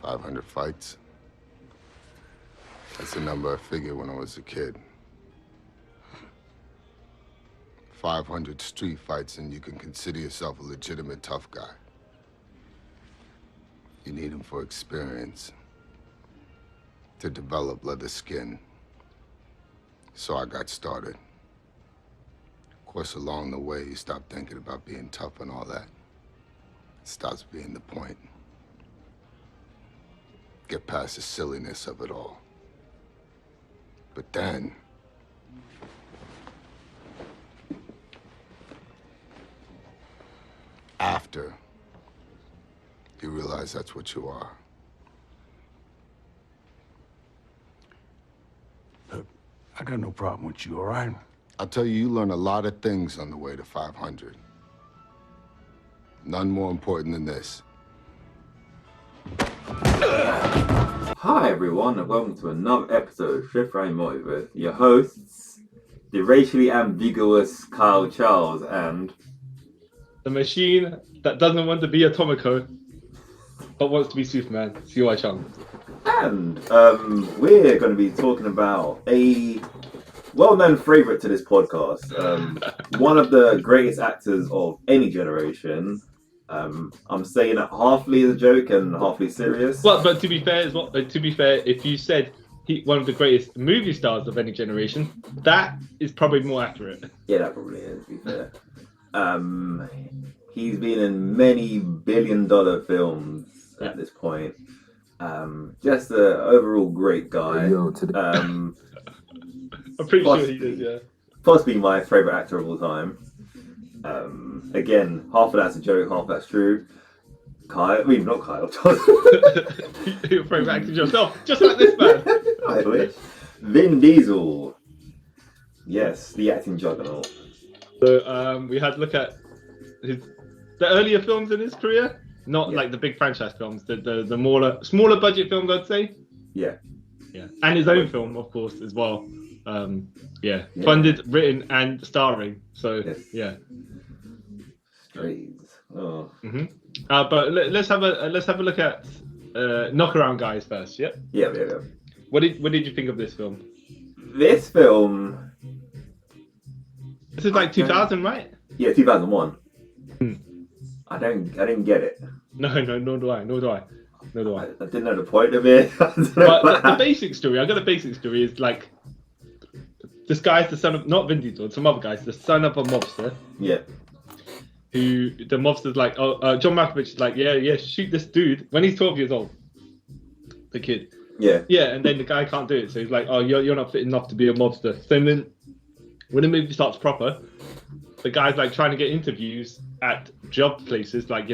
500 fights. That's the number I figured when I was a kid. 500 street fights and you can consider yourself a legitimate tough guy. You need them for experience, to develop leather skin. So I got started. Of course, along the way, you stop thinking about being tough and all that. It stops being the point. Get past the silliness of it all. But then, after, you realize that's what you are. Look, I got no problem with you, all right? I'll tell you, you learn a lot of things on the way to 500. None more important than this. Hi everyone, and welcome to another episode of Fifth Round Multiverse. Your hosts, the racially ambiguous Kyle Charles and the machine that doesn't want to be Atomico, but wants to be Superman, CY Chung. And we're going to be talking about a well-known favourite to this podcast. One of the greatest actors of any generation. I'm saying that halfly as a joke and halfly serious. Well, but to be fair, if you said one of the greatest movie stars of any generation, that is probably more accurate. Yeah, that probably is, to be fair. He's been in many billion-dollar films at this point. Just an overall great guy. I'm pretty sure he is, yeah. Possibly my favourite actor of all time. Again, half of that's a joke, half of that's true. Not Kyle. You're favourite actor yourself, just like this man. I wish. Vin Diesel. Yes, the acting juggernaut. So we had to look at the earlier films in his career, not like the big franchise films, the smaller budget films, I'd say. Yeah. Yeah, and his own film, of course, as well. Funded, written, and starring. So yeah. Strays. Oh. Mm-hmm. But let's have a look at Knockaround Guys first. Yeah. Yeah. What did you think of this film? This film. This is like 2000, right? Yeah, 2001. I didn't get it. No, nor do I. I didn't know the point of it. But the basic story, I got a basic story, is like this guy's the son of, not Vin Diesel, some other guy's the son of a mobster. Yeah. Who the mobster's like, John Malkovich is like, yeah, shoot this dude when he's 12 years old. The kid. Yeah. Yeah, and then the guy can't do it, so he's like, oh, you're not fit enough to be a mobster. So then, when the movie starts proper, the guy's like trying to get interviews at job places, like,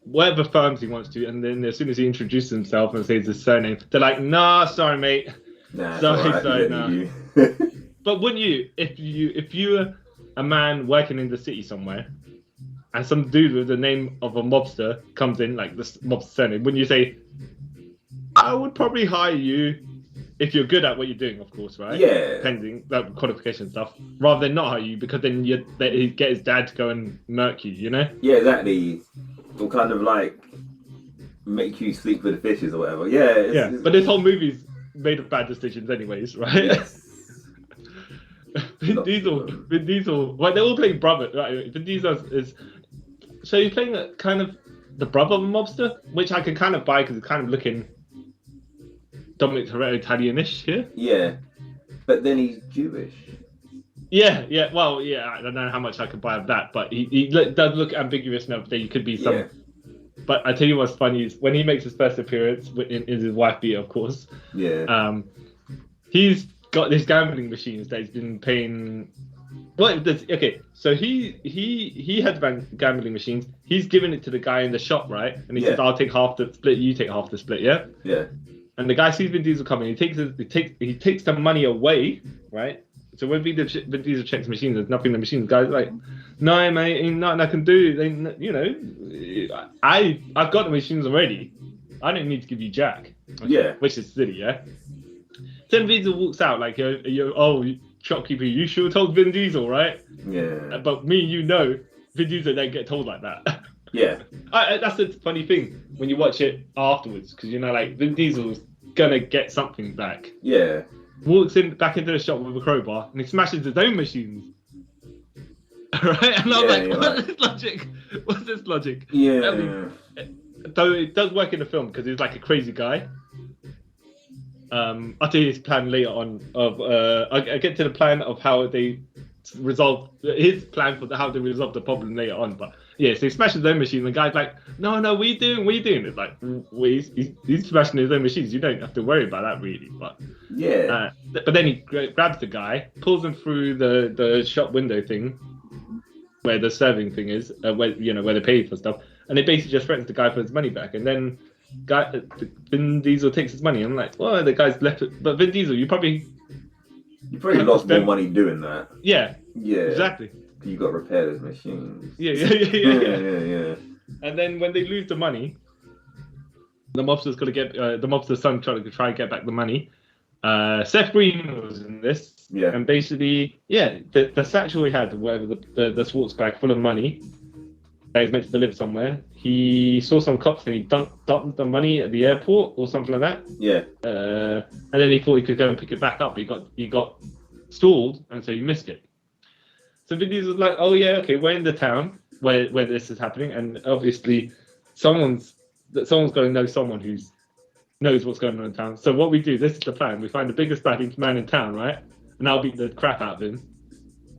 whatever firms he wants to, and then as soon as he introduces himself and says his surname, they're like, nah, sorry mate. Nah, sorry, nah. But wouldn't you, if you were a man working in the city somewhere, and some dude with the name of a mobster comes in, like this mobster surname, wouldn't you say, I would probably hire you if you're good at what you're doing, of course, right? Yeah. Pending that qualification stuff, rather than not hire you, because then he'd get his dad to go and murk you, Yeah, exactly. Or kind of like make you sleep with the fishes or whatever. Yeah. But this whole movie's made of bad decisions anyways, right? Yes. Vin Diesel, well, they're all playing brother, right? Vin Diesel is, so he's playing kind of the brother of a mobster, which I can kind of buy because it's kind of looking Dominic Toretto Italianish here. Yeah, but then he's Jewish. Yeah. Well, yeah, I don't know how much I could buy of that, but he does look ambiguous enough that he could be some. Yeah. But I tell you what's funny is when he makes his first appearance in his wife beater, of course. Yeah. He's got these gambling machines that he's been paying. Well, okay, so he had gambling machines. He's giving it to the guy in the shop, right? And he says, "I'll take half the split. You take half the split." Yeah. Yeah. And the guy sees Vin Diesel coming. He takes the money away, right? So when Vin Diesel checks the machine, there's nothing in the machine. The guy's like, "No, mate, ain't nothing I can do. I've got the machines already. I don't need to give you jack." Okay, yeah. Which is silly, yeah. Then Vin Diesel walks out like, shopkeeper, you should have told Vin Diesel, right? Yeah. But Vin Diesel don't get told like that. Yeah. That's the funny thing when you watch it afterwards, because you know, like Vin Diesel's gonna get something back. Yeah. Walks in back into the shop with a crowbar and he smashes his own machines. Right? And I'm like, what's this logic? What's this logic? Yeah. I mean, though it does work in the film because he's like a crazy guy. I'll tell you his plan later on. I get to the plan of how they resolve his plan for how they resolve the problem later on. But yeah, so he smashes his own machine. And the guy's like, no, what are you doing? What are you doing? It's like, well, he's smashing his own machines. You don't have to worry about that really. But Yeah. but then he grabs the guy, pulls him through the shop window thing, where the serving thing is, where they pay for stuff, and they basically just threatens the guy for his money back, and then Vin Diesel takes his money. I'm like, well, the guy's left it, but Vin Diesel, you probably lost more money doing that. Yeah, Yeah, exactly. You got to repair those machines. Yeah. And then when they lose the money, the mobster's got to get the mobster's son trying to get back the money. Seth Green was in this, Yeah. and basically, the satchel he had, whatever the sports bag full of money that he's meant to deliver somewhere. He saw some cops and he dumped the money at the airport or something like that. Yeah. And then he thought he could go and pick it back up. He got stalled, and so he missed it. So Vin Diesel was like, "Oh yeah, okay, we're in the town where this is happening, and obviously someone's got to know someone who knows what's going on in town. So what we do, this is the plan: we find the biggest baddest man in town, right? And I'll beat the crap out of him,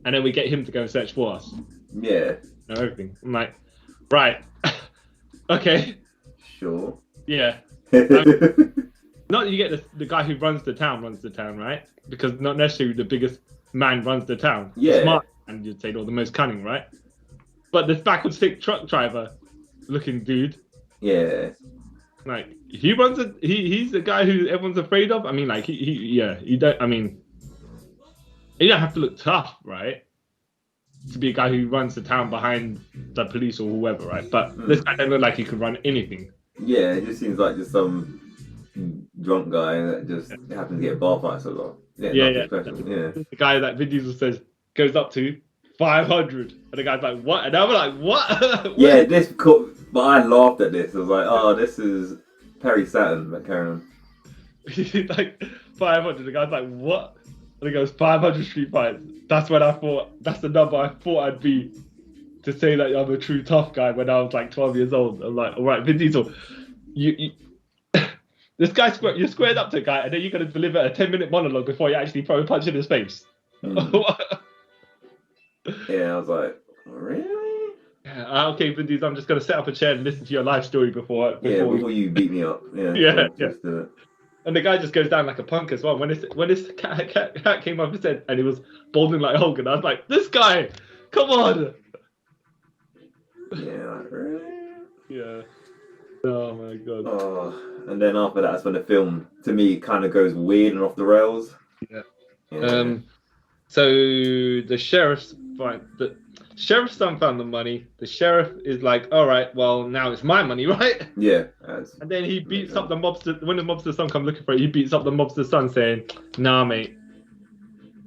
and then we get him to go and search for us. Yeah. Everything. I'm like, right, okay, Sure. yeah." Not that you get the guy who runs the town, right? Because not necessarily the biggest man runs the town. Yeah. The smart man, you'd say, or the most cunning, right? But this backward stick truck driver looking dude, Yeah. like he's the guy who everyone's afraid of. I mean, like you don't have to look tough, right? To be a guy who runs the town behind the police or whoever, right? But this guy don't look like he could run anything. Yeah, it just seems like just some drunk guy that just happens to get bar fights a lot. Yeah. The guy that Vin Diesel says goes up to 500, and the guy's like, "What?" And I'm like, "What?" Yeah, but I laughed at this. I was like, "Oh, this is Perry Saturn, but Karen." He's like 500. The guy's like, "What?" And he goes, 500 street fights. That's when I thought, that's the number I thought I'd be to say that I'm a true tough guy when I was like 12 years old. I'm like, all right, Vin Diesel, you this guy, you're squared up to a guy, and then you're going to deliver a 10-minute monologue before you actually throw a punch in his face. Yeah, I was like, really? Yeah, okay, Vin Diesel, I'm just going to set up a chair and listen to your life story before you beat me up. Yeah. Yeah. And the guy just goes down like a punk as well. When this cat came up his head and he was balding like Hogan, I was like, this guy, come on. Yeah, like, really? Yeah. Oh my god. Oh, and then after that's when the film, to me, kind of goes weird and off the rails. Yeah. So the sheriff's son found the money. The sheriff is like, all right, well, now it's my money, right? Yeah. And then he beats up the mobster. When the mobster's son comes looking for it, he beats up the mobster's son saying, nah, mate.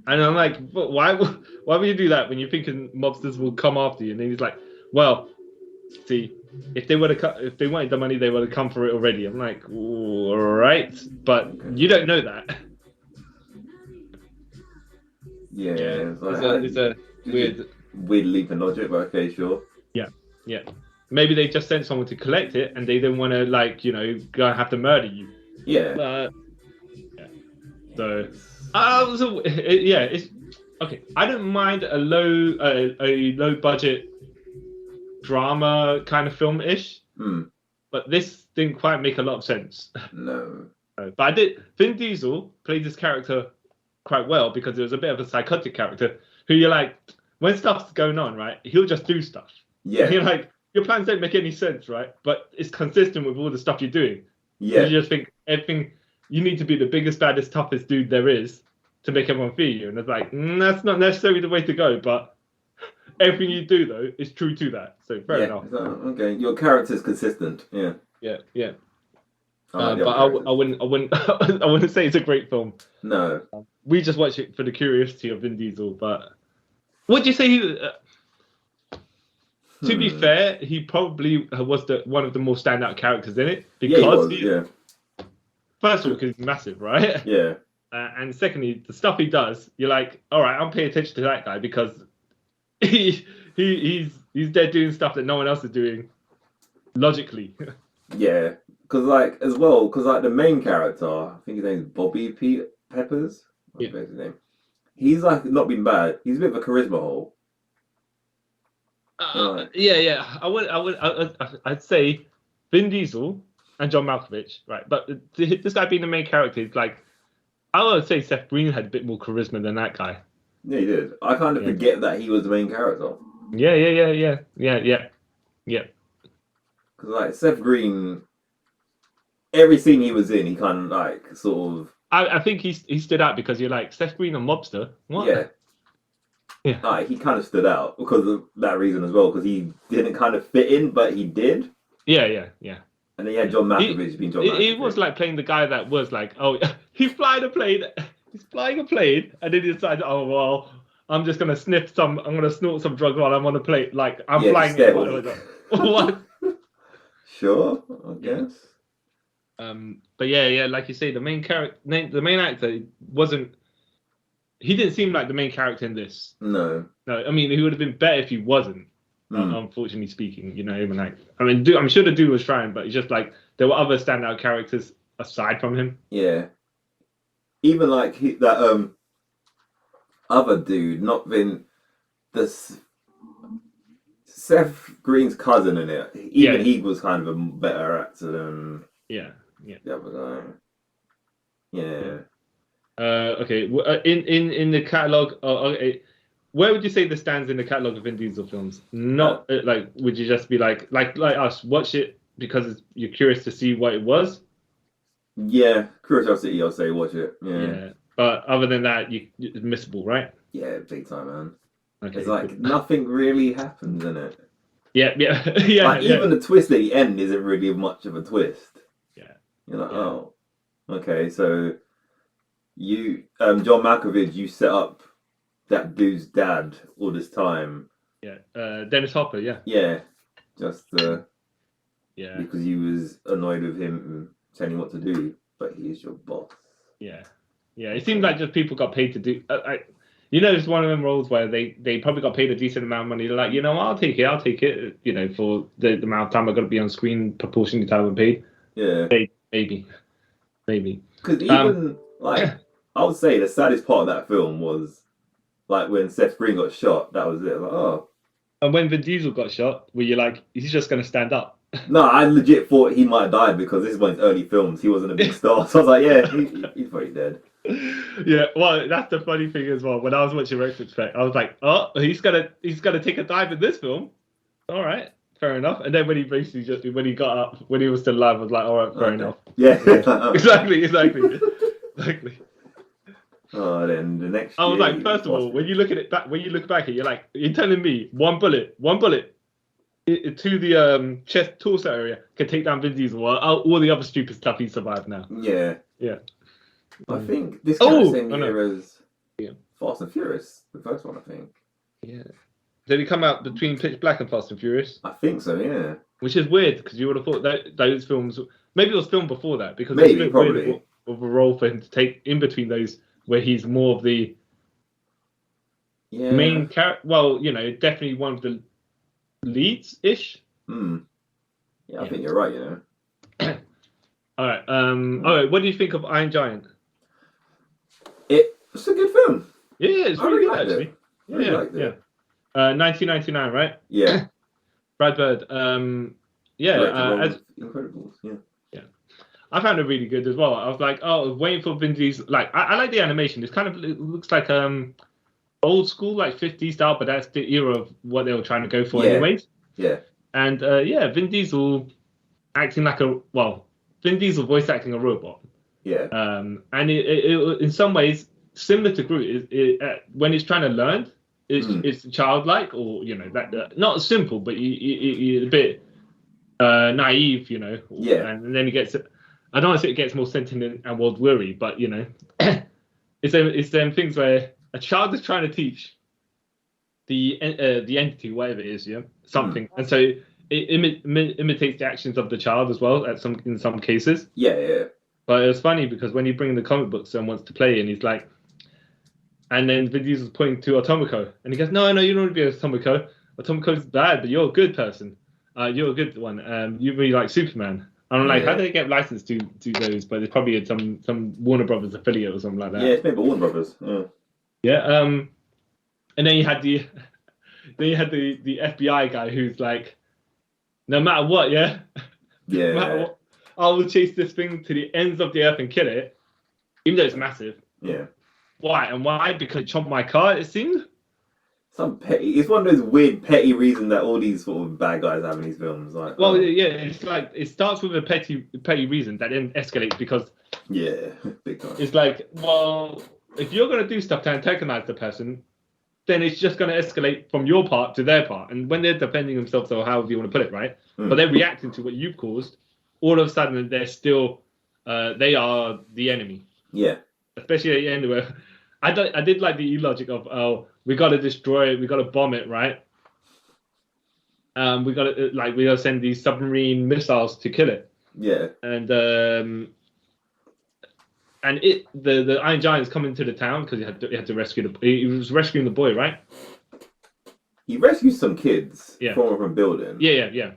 And I'm like, but why would you do that when you're thinking mobsters will come after you? And then he's like, well, see, if they wanted the money, they would have come for it already. I'm like, all right, but you don't know that. Yeah. It's a weird leap in logic, but okay, sure. Yeah. Maybe they just sent someone to collect it, and they didn't want to, go and have to murder you. Yeah. So, it's okay. I don't mind a low budget drama kind of film-ish, but this didn't quite make a lot of sense. No. But Vin Diesel played this character quite well because it was a bit of a psychotic character who you're like, when stuff's going on, right, he'll just do stuff. Yeah. And you're like, your plans don't make any sense, right? But it's consistent with all the stuff you're doing. Yeah. You just think everything, you need to be the biggest, baddest, toughest dude there is to make everyone fear you. And it's like, that's not necessarily the way to go, but everything you do, though, is true to that. So fair enough. Okay, your character's consistent. Yeah. Yeah. But I wouldn't say it's a great film. No. We just watch it for the curiosity of Vin Diesel. But what do you say? To be fair, he probably was one of the more standout characters in it Yeah, he was. Yeah. First of all, because he's massive, right? Yeah. And secondly, the stuff he does, you're like, all right, I'm paying attention to that guy because he's there doing stuff that no one else is doing logically. Yeah, because like the main character, I think his name is Bobby Peppers. Yeah. His name. He's like not been bad. He's a bit of a charisma hole. Yeah. I'd say Vin Diesel and John Malkovich, right? But this guy being the main character is like, I would say Seth Green had a bit more charisma than that guy. Yeah, he did. I kind of forget that he was the main character. Yeah. Because like Seth Green, every scene he was in, he kind of like sort of. I think he stood out because you're like, Seth Green, a mobster. What? Yeah. Like, he kind of stood out because of that reason as well, because he didn't kind of fit in, but he did. Yeah. And then you had John Malkovich being John Malkovich. He was like playing the guy that was like, oh, he's flying a plane, and then he decided, oh, well, I'm just going to I'm going to snort some drugs while I'm on the plane. Like, I'm flying it. What? Sure, I guess. But yeah, like you say, the main actor he didn't seem like the main character in this. No, I mean, he would have been better if he wasn't. Unfortunately speaking, even like, I mean, I'm sure the dude was trying, but it's just like there were other standout characters aside from him. Yeah, even like that other dude, not Vin, Seth Green's cousin in it. Even he was kind of a better actor than the other guy. Yeah. Okay. In the catalog. Okay. Where would you say this stands in the catalog of Vin Diesel films? Not like, would you just be like us, watch it because you're curious to see what it was? Yeah, curiosity. I'll say watch it. Yeah. But other than that, it's missable, right? Yeah, big time, man. Okay, it's like nothing really happens in it. Yeah. Like even the twist at the end isn't really much of a twist. Yeah. You're like, oh, okay. So you, John Malkovich, you set up that dude's dad all this time. Yeah. Dennis Hopper. Yeah. Yeah. Just because he was annoyed with him telling him what to do, but he is your boss. Yeah. It seemed like just people got paid to do. It's one of them roles where they probably got paid a decent amount of money. They're like, I'll take it. For the amount of time I'm going to be on screen, proportionally to I'm paid. Yeah. Maybe. Because even I would say the saddest part of that film was like when Seth Green got shot. That was it. Like, oh. And when Vin Diesel got shot, were you like, he's just going to stand up? No, I legit thought he might have died because this is one of his early films. He wasn't a big star, so I was like, yeah, he's probably dead. Yeah, well, that's the funny thing as well. When I was watching Retrospect, I was like, oh, he's gonna take a dive in this film. All right, fair enough. And then when he basically got up, when he was still alive, I was like, all right, fair enough. Yeah. Exactly. Oh, then the next. I was like, first of all, when you look back, you're like, you're telling me one bullet to the chest torso area can take down Vin Diesel, while all the other stupid stuff he survived now. Yeah. I think this same year as Fast and Furious, the first one, I think. Yeah. Did it come out between Pitch Black and Fast and Furious? I think so, yeah. Which is weird because you would have thought that those films, maybe it was filmed before that because maybe probably of a role for him to take in between those where he's more of the main character. Well, definitely one of the leads ish. Yeah, I think you're right. All right. What do you think of Iron Giant? It's a good film. Yeah, it's really good actually. It. Really liked it. 1999, right? Yeah. Brad Bird. Incredibles. Yeah. I found it really good as well. I was like, I was waiting for Vin Diesel. Like, I like the animation. It looks like old school, like 50s style, but that's the era of what they were trying to go for, anyways. Yeah. And Vin Diesel Vin Diesel voice acting a robot. Yeah. And it in some ways similar to Groot. When he's trying to learn, it's childlike, or that not simple, but you a bit naive, Yeah. And then he gets. I don't want to say it gets more sentient and world weary, but it's them things where a child is trying to teach the entity, whatever it is, something, and so it imitates the actions of the child as well in some cases. Yeah. But it was funny because when you bring in the comic books and wants to play, and he's like, and then Vin Diesel's pointing to Automako, and he goes, no, you don't want to be Automako. Automako's bad, but you're a good person. You're a good one. You really like Superman. And I'm like, how did they get licensed to those? But it's probably some Warner Brothers affiliate or something like that. Yeah, it's maybe Warner Brothers. Yeah. And then you had the FBI guy who's like, no matter what, Yeah. no matter what, I will chase this thing to the ends of the earth and kill it, even though it's massive. Yeah. Why? And why? Because it chomped my car, it seemed. Some petty. It's one of those weird petty reasons that all these sort of bad guys have in these films. Like, well, yeah, it's like it starts with a petty reason that then escalates because big time. it's like, well, if you're gonna do stuff to antagonize the person, then it's just gonna escalate from your part to their part. And when they're defending themselves or however you want to put it, right? But they're reacting to what you've caused. All of a sudden, they're still, they are the enemy. Yeah. Especially at the end where I did like the logic of, oh, we got to destroy it, we got to bomb it, right? We got to send these submarine missiles to kill it. Yeah. And the Iron Giant is coming to the town because he had to rescue he was rescuing the boy, right? He rescues some kids from a building. Yeah.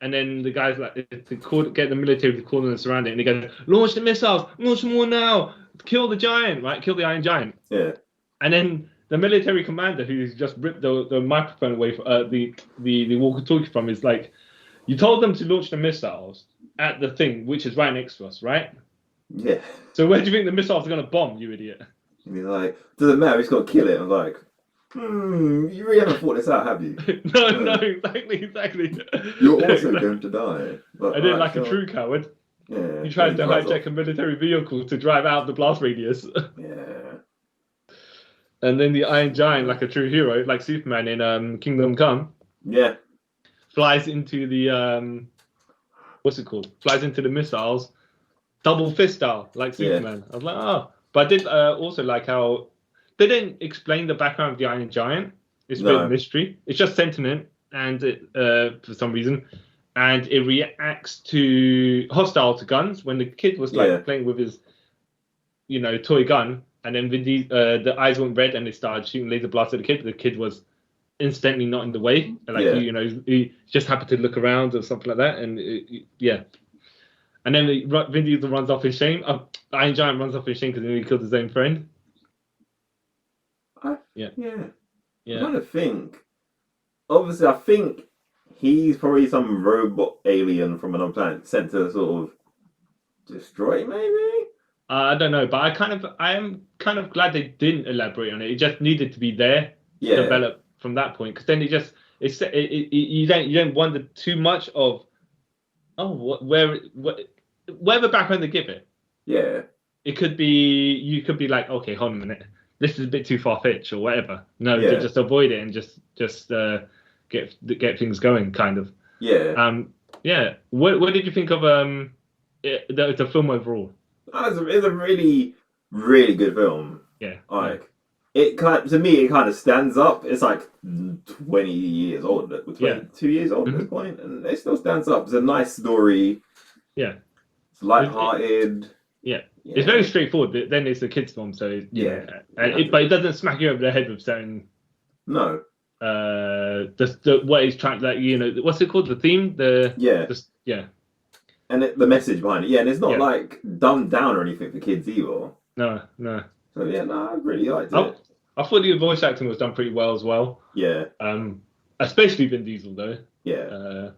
And then the guy's like, get the military to call them and surround it. And he goes, launch the missiles, launch them all now, kill the giant, right? Kill the Iron Giant. Yeah. And then the military commander who's just ripped the microphone away from the walkie-talkie from is like, you told them to launch the missiles at the thing, which is right next to us, right? Yeah. So where do you think the missiles are going to bomb, you idiot? And he's like, doesn't matter, he's got to kill it. I'm like, you really haven't thought this out, have you? No, exactly. You're also going to die. But, I didn't like a true coward. Yeah. He tried to hijack a military vehicle to drive out the blast radius. Yeah. And then the Iron Giant, like a true hero, like Superman in Kingdom Come. Yeah. Flies into the what's it called? Flies into the missiles, double fist style, like Superman. I was like, oh. But I did also like how they didn't explain the background of the Iron Giant. It's a bit of a mystery. It's just sentient, and it, for some reason, and it reacts to hostile to guns. When the kid was like playing with his, toy gun, and then the eyes went red and they started shooting laser blasts at the kid. The kid was instantly not in the way, like he just happened to look around or something like that, and and then Vin Diesel runs off in shame. Iron Giant runs off in shame because he killed his own friend. I'm trying to think. Obviously, I think he's probably some robot alien from another planet sent to sort of destroy, maybe. I don't know, but I am kind of glad they didn't elaborate on it. It just needed to be there, develop from that point, because then you don't wonder too much of whatever background they give it. Yeah, you could be like, okay, hold on a minute, this is a bit too far-fetched or whatever. No, just avoid it and just get things going, kind of. Yeah. What did you think of the film overall? It's a really, really good film. Yeah. It kind of stands up. It's like 20 years old, 22 years old at this point, and it still stands up. It's a nice story. Yeah. It's light-hearted. Yeah. It's very straightforward. Then it's a kids' film, so but it doesn't smack you over the head with certain. No. What he's trying, what's it called? The theme. And the message behind it, and it's not like dumbed down or anything for kids either. No. So I really liked it. I thought the voice acting was done pretty well as well. Yeah. Especially Vin Diesel though. Yeah.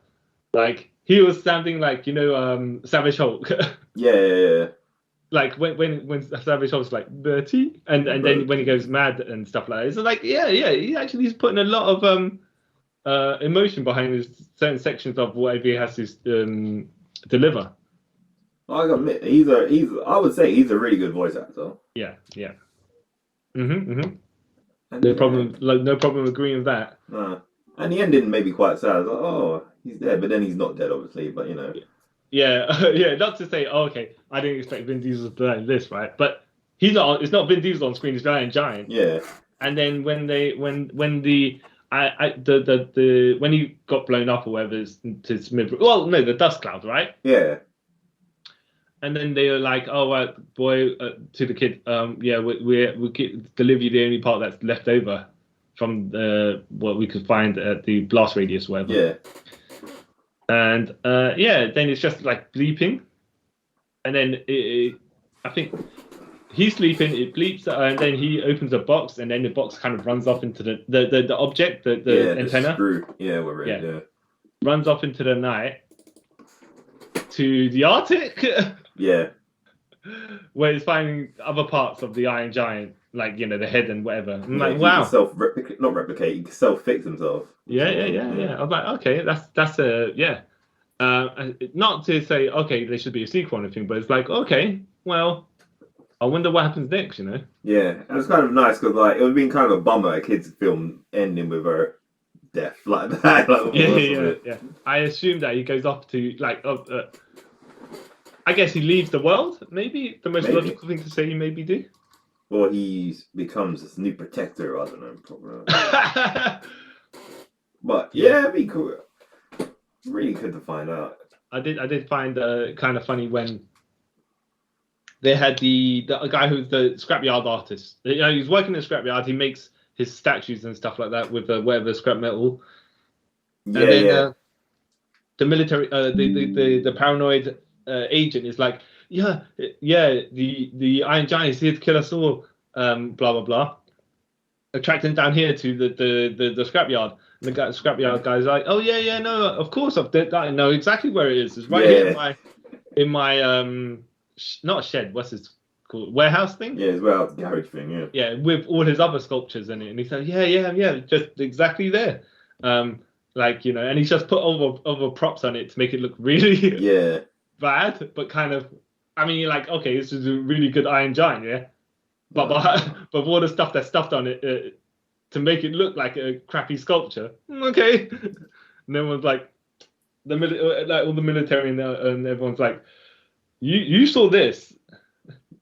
Like he was sounding like Savage Hulk. Yeah. Like when Savage Hulk's like Bertie, and then when he goes mad and stuff like that, it's like he's putting a lot of emotion behind his certain sections of whatever he has to deliver. I admit, I would say he's a really good voice actor. Yeah. No problem agreeing with that. And the ending made me quite sad. I was like, oh, he's dead, but then he's not dead, obviously. But Yeah. Not to say, okay, I didn't expect Vin Diesel to die in this, right? But he's not. It's not Vin Diesel on screen. It's Iron Giant. Yeah. And then when the when he got blown up or whatever, the dust cloud, right? Yeah. And then they were like, "Oh, boy," to the kid, "Yeah, we'll deliver you the only part that's left over from what we could find at the blast radius, whatever." Yeah. And then it's just like bleeping, and then I think he's sleeping. It bleeps, and then he opens a box, and then the box kind of runs off into the object, the antenna. The screw. Yeah, yeah. Runs off into the night to the Arctic. Yeah. Where it's finding other parts of the Iron Giant, like the head and whatever. I'm like, He wow. can not replicate. He can self-fix himself. Yeah. I'm like, okay, that's not to say okay, there should be a sequel or anything, but it's like, okay, well, I wonder what happens next, Yeah, and it's kind of nice because like it would have been kind of a bummer a kids' film ending with her death like that. Yeah. I assume that he goes off to like. I guess he leaves the world. Maybe the most logical thing to say. He maybe do. Or he becomes this new protector. I don't know. Probably. But yeah, it'd be cool. Really good to find out. I did find kind of funny when they had the guy who's the scrapyard artist. He's working in the scrapyard. He makes his statues and stuff like that with whatever scrap metal. Yeah, and then, the military, the paranoid agent is like, the Iron Giant is here to kill us all. Blah blah blah. Attracting down here to the scrapyard. And the scrapyard guy's like, oh yeah, no, of course I know exactly where it is. It's right here in my not shed. What's it called? Warehouse thing. Yeah, his warehouse garage thing. Yeah. Yeah, with all his other sculptures in it, and he said, yeah, just exactly there. And he's just put over props on it to make it look really bad, but kind of. I mean, you're like, okay, this is a really good Iron Giant, yeah. But all the stuff that's stuffed on it to make it look like a crappy sculpture, okay. And everyone's like, all the military and everyone's like, you saw this.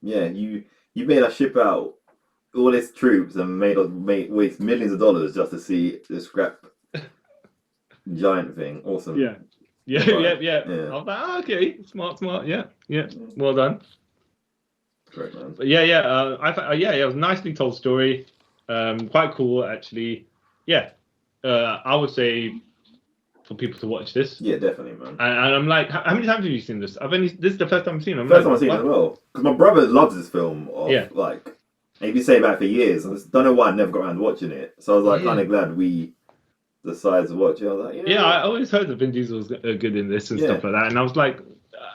Yeah, you made us ship out all its troops and waste millions of dollars just to see the scrap giant thing. Awesome. Yeah. I was like, okay, smart. Yeah. Well done. Great, man. But I thought, it was a nicely told story. Quite cool, actually. Yeah. I would say for people to watch this. Yeah, definitely, man. And I'm like, how many times have you seen this? This is the first time I've seen it. First time I've seen it as well. Because my brother loves this film. And he's been saying about it for years. I just don't know why I never got around to watching it. So I was like, kind of glad we decided to watch it. I was like, I always heard that Vin Diesel was good in this and stuff like that. And I was like,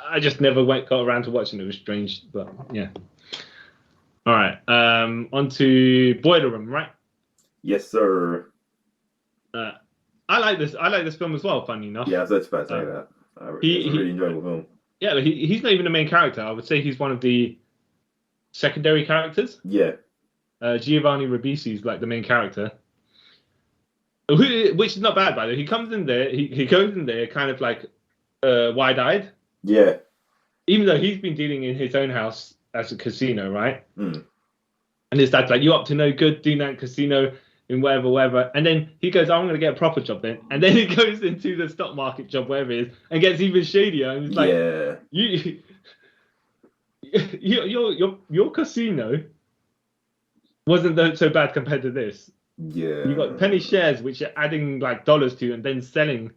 I just never got around to watching it. It was strange, but yeah. All right. On to Boiler Room, right? Yes, sir. I like this film as well, funny enough. Yeah, I was just about to say that. It's a really enjoyable film. Yeah, but he's not even the main character. I would say he's one of the secondary characters. Yeah. Giovanni Ribisi is like the main character. Which is not bad, by the way. He comes in there, he goes in there kind of like wide-eyed. Yeah. Even though he's been dealing in his own house as a casino, right? Mm. And his dad's like, you up to no good doing that casino in whatever. And then he goes, I'm going to get a proper job then. And then he goes into the stock market job, wherever it is, and gets even shadier. And it's like, your casino wasn't so bad compared to this. Yeah. You got penny shares, which you're adding like dollars to, and then selling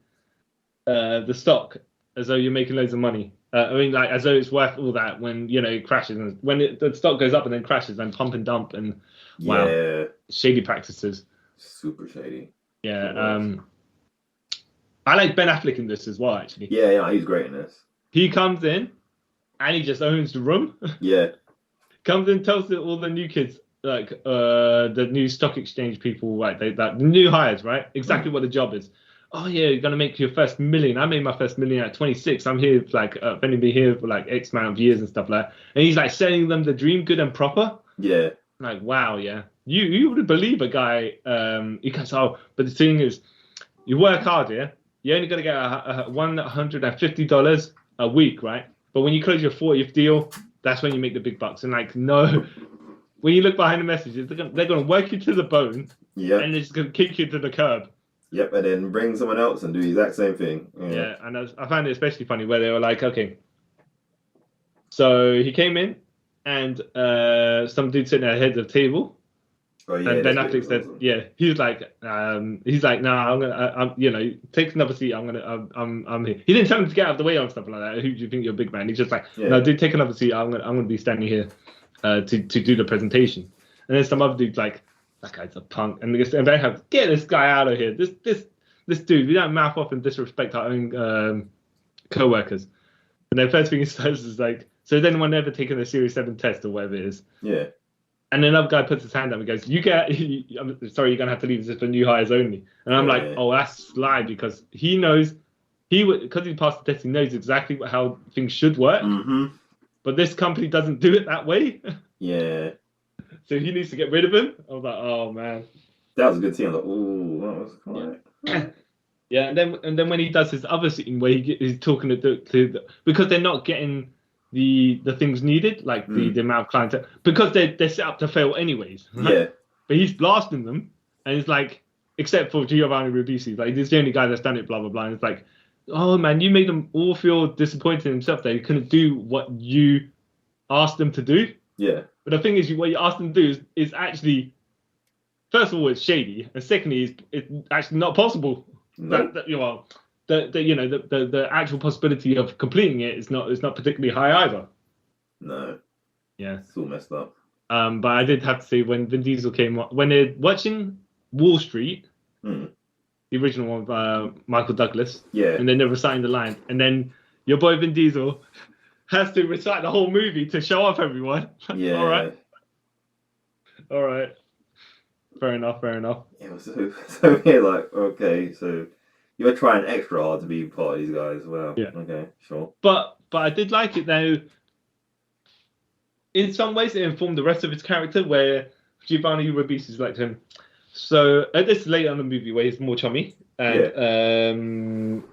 the stock as though you're making loads of money. As though it's worth all that when it crashes, and when the stock goes up and then crashes, and pump and dump, and shady practices. Super shady. Yeah. I like Ben Affleck in this as well, actually. Yeah, he's great in this. He comes in, and he just owns the room. Yeah. Comes in, tells all the new kids, like the new stock exchange people, right? The new hires, right? Exactly what the job is. Oh yeah, you're gonna make your first million. I made my first million at 26. I'm here I've only been here for like X amount of years and stuff like that. And he's like selling them the dream, good and proper. Yeah. Like wow, yeah. You would believe a guy. He goes, but the thing is, you work hard, yeah. You're only gonna get $150 a week, right? But when you close your 40th deal, that's when you make the big bucks. And like no, when you look behind the messages, they're gonna work you to the bone, Yeah. and they're just gonna kick you to the curb. Yep, and then bring someone else and do the exact same thing. Yeah, and I found it especially funny where they were like, okay, so he came in, and some dude sitting at the head of the table. Oh yeah. And Ben Affleck said, awesome. "Yeah." He's like, "No, I'm gonna, take another seat. I'm here." He didn't tell him to get out of the way or stuff like that. Who do you think you're a big man? He's just like, "No, dude, take another seat. I'm gonna be standing here, to do the presentation." And then some other dude's like, "That guy's a punk," and Ben Affleck, "Get this guy out of here. This dude. We don't mouth off and disrespect our own co-workers." And then first thing he says is like, "So has anyone ever taken a Series 7 test or whatever it is?" Yeah. And another guy puts his hand up and goes, I'm sorry, you're going to have to leave this for new hires only. And I'm like, oh, that's sly, because he knows, because he passed the test, he knows exactly how things should work. Mm-hmm. But this company doesn't do it that way. Yeah. So he needs to get rid of him. I was like, oh, man. That was a good scene. I was like, ooh, that was quite... Yeah, and then when he does his other scene where he's talking to because they're not getting the things needed, like the amount of clientele, because they're set up to fail anyways. Right? Yeah. But he's blasting them, and it's like, except for Giovanni Ribisi, like he's the only guy that's done it, blah blah blah. And it's like, oh man, you made them all feel disappointed in himself. They couldn't do what you asked them to do. Yeah. But the thing is, what you asked them to do is actually, first of all, it's shady, and secondly, it's actually not possible. Nope. The actual possibility of completing it is not particularly high either. No. Yeah. It's all messed up. But I did have to say, when Vin Diesel came on, when they're watching Wall Street, the original one with Michael Douglas, and then they're reciting the lines, and then your boy Vin Diesel has to recite the whole movie to show off everyone. Yeah. All right. Fair enough. Yeah, so yeah, like, okay, so you're trying extra hard to be part of these guys. Well, yeah. Okay, sure. But I did like it though. In some ways, it informed the rest of his character, where Giovanni Ribisi is like him. So this is later on in the movie where he's more chummy, and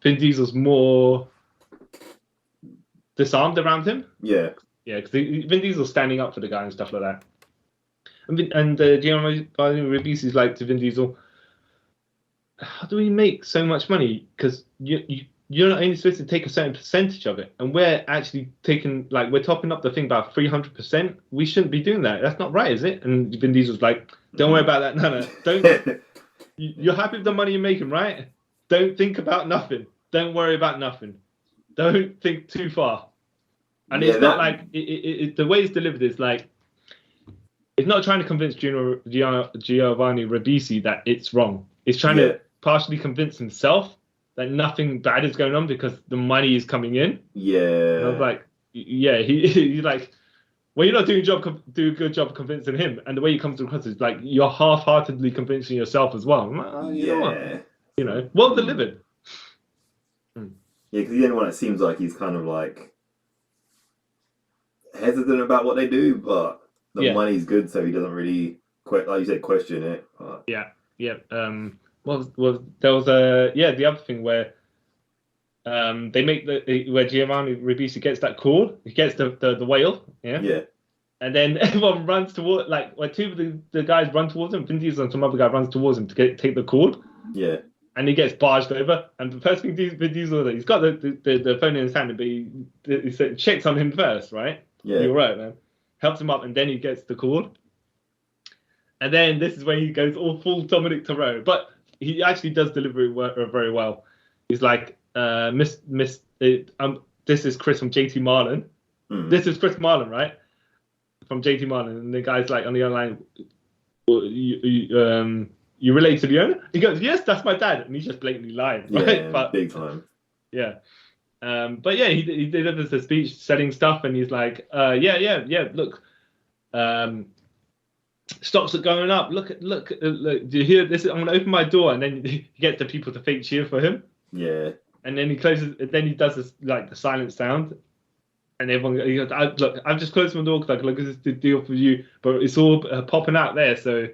Vin Diesel's more disarmed around him. Yeah, because Vin Diesel's standing up for the guy and stuff like that. And Giovanni Ribisi is like to Vin Diesel, how do we make so much money? Because you're not only supposed to take a certain percentage of it, and we're actually we're topping up the thing about 300%. We shouldn't be doing that. That's not right, is it? And Vin Diesel's like, don't worry about that. No, don't. You're happy with the money you're making, right? Don't think about nothing. Don't worry about nothing. Don't think too far. And it's not like the way it's delivered is like, it's not trying to convince Giovanni Ribisi that it's wrong. It's trying to partially convince himself that nothing bad is going on because the money is coming in. Yeah. And I was like, yeah, he's like, well, you're not doing a good job convincing him. And the way he comes across is like, you're half-heartedly convincing yourself as well. I'm like, oh, you know what? Well delivered. Yeah, because he's the only one that seems like he's kind of like hesitant about what they do, but the money's good, so he doesn't really, like you said, question it. But... Yeah. Well, there was the other thing where they make where Giovanni Ribisi gets that cord, he gets the whale, yeah, and then everyone runs toward, like two of the guys run towards him. Vin Diesel and some other guy runs towards him to take the cord, and he gets barged over. And the first thing Vin Diesel, he's got the phone in his hand, but he checks on him first, right? Yeah, you're right, man. Helps him up, and then he gets the cord. And then this is where he goes all full Dominic Toretto, but he actually does deliver it very well. He's like, this is Chris from JT Marlin. This is Chris Marlin, right? From JT Marlin. And the guy's like on the other line, well, you relate to the owner? He goes, yes, that's my dad. And he's just blatantly lying, right? Yeah, but, big time. Yeah. But yeah, he delivers the speech selling stuff, and he's like, look, stocks are going up. Look, do you hear this? I'm going to open my door, and then he gets the people to fake cheer for him. Yeah. And then he closes. Then he does this like the silent sound, and everyone goes, look, I've just closed my door because this is the deal for you, but it's all popping out there, so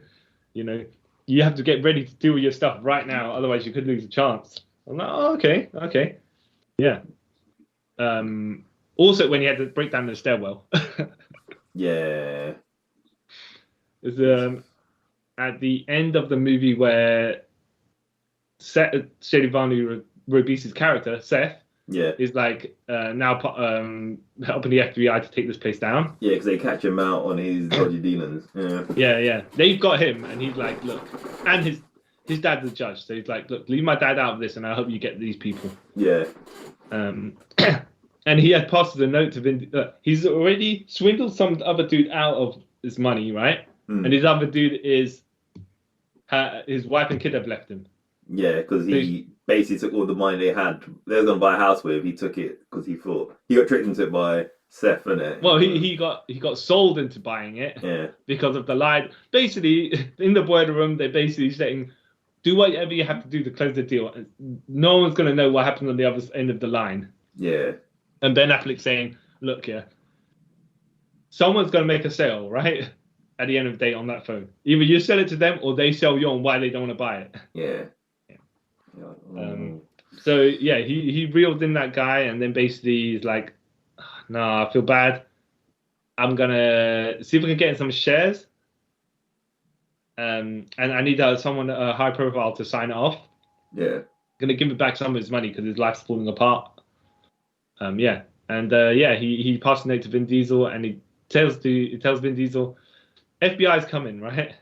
you have to get ready to deal with your stuff right now, otherwise you could lose a chance. I'm like, oh, okay. Yeah. Also, when he had to break down the stairwell. Yeah. It's at the end of the movie where Shady Varney Robice's character Seth Yeah. is like now helping the FBI to take this place down. Yeah, because they catch him out on his dodgy dealings. Yeah. Yeah. They've got him, and he's like, look, and his dad's the judge, so he's like, look, leave my dad out of this, and I hope you get these people. Yeah. And he had passed a note to Vin. He's already swindled some other dude out of his money, right? Mm. And his other dude is his wife and kid have left him. Yeah, because he basically took all the money they had. They were going to buy a house with. He took it because he thought he got tricked into it by Seth, innit? Well, he got sold into buying it. Yeah. Because of the lie. Basically, in the boiler room, they're basically saying, do whatever you have to do to close the deal. No one's going to know what happened on the other end of the line. Yeah. And Ben Affleck saying, look, yeah, someone's going to make a sale, right? At the end of the day on that phone. Either you sell it to them or they sell you on why they don't want to buy it. Yeah. So, yeah, he reeled in that guy, and then basically he's like, nah, I feel bad. I'm going to see if we can get in some shares. And I need someone high profile to sign it off. Yeah. Going to give it back some of his money because his life's falling apart. Yeah. And he passed the note to Vin Diesel, and he tells Vin Diesel, FBI's coming, right?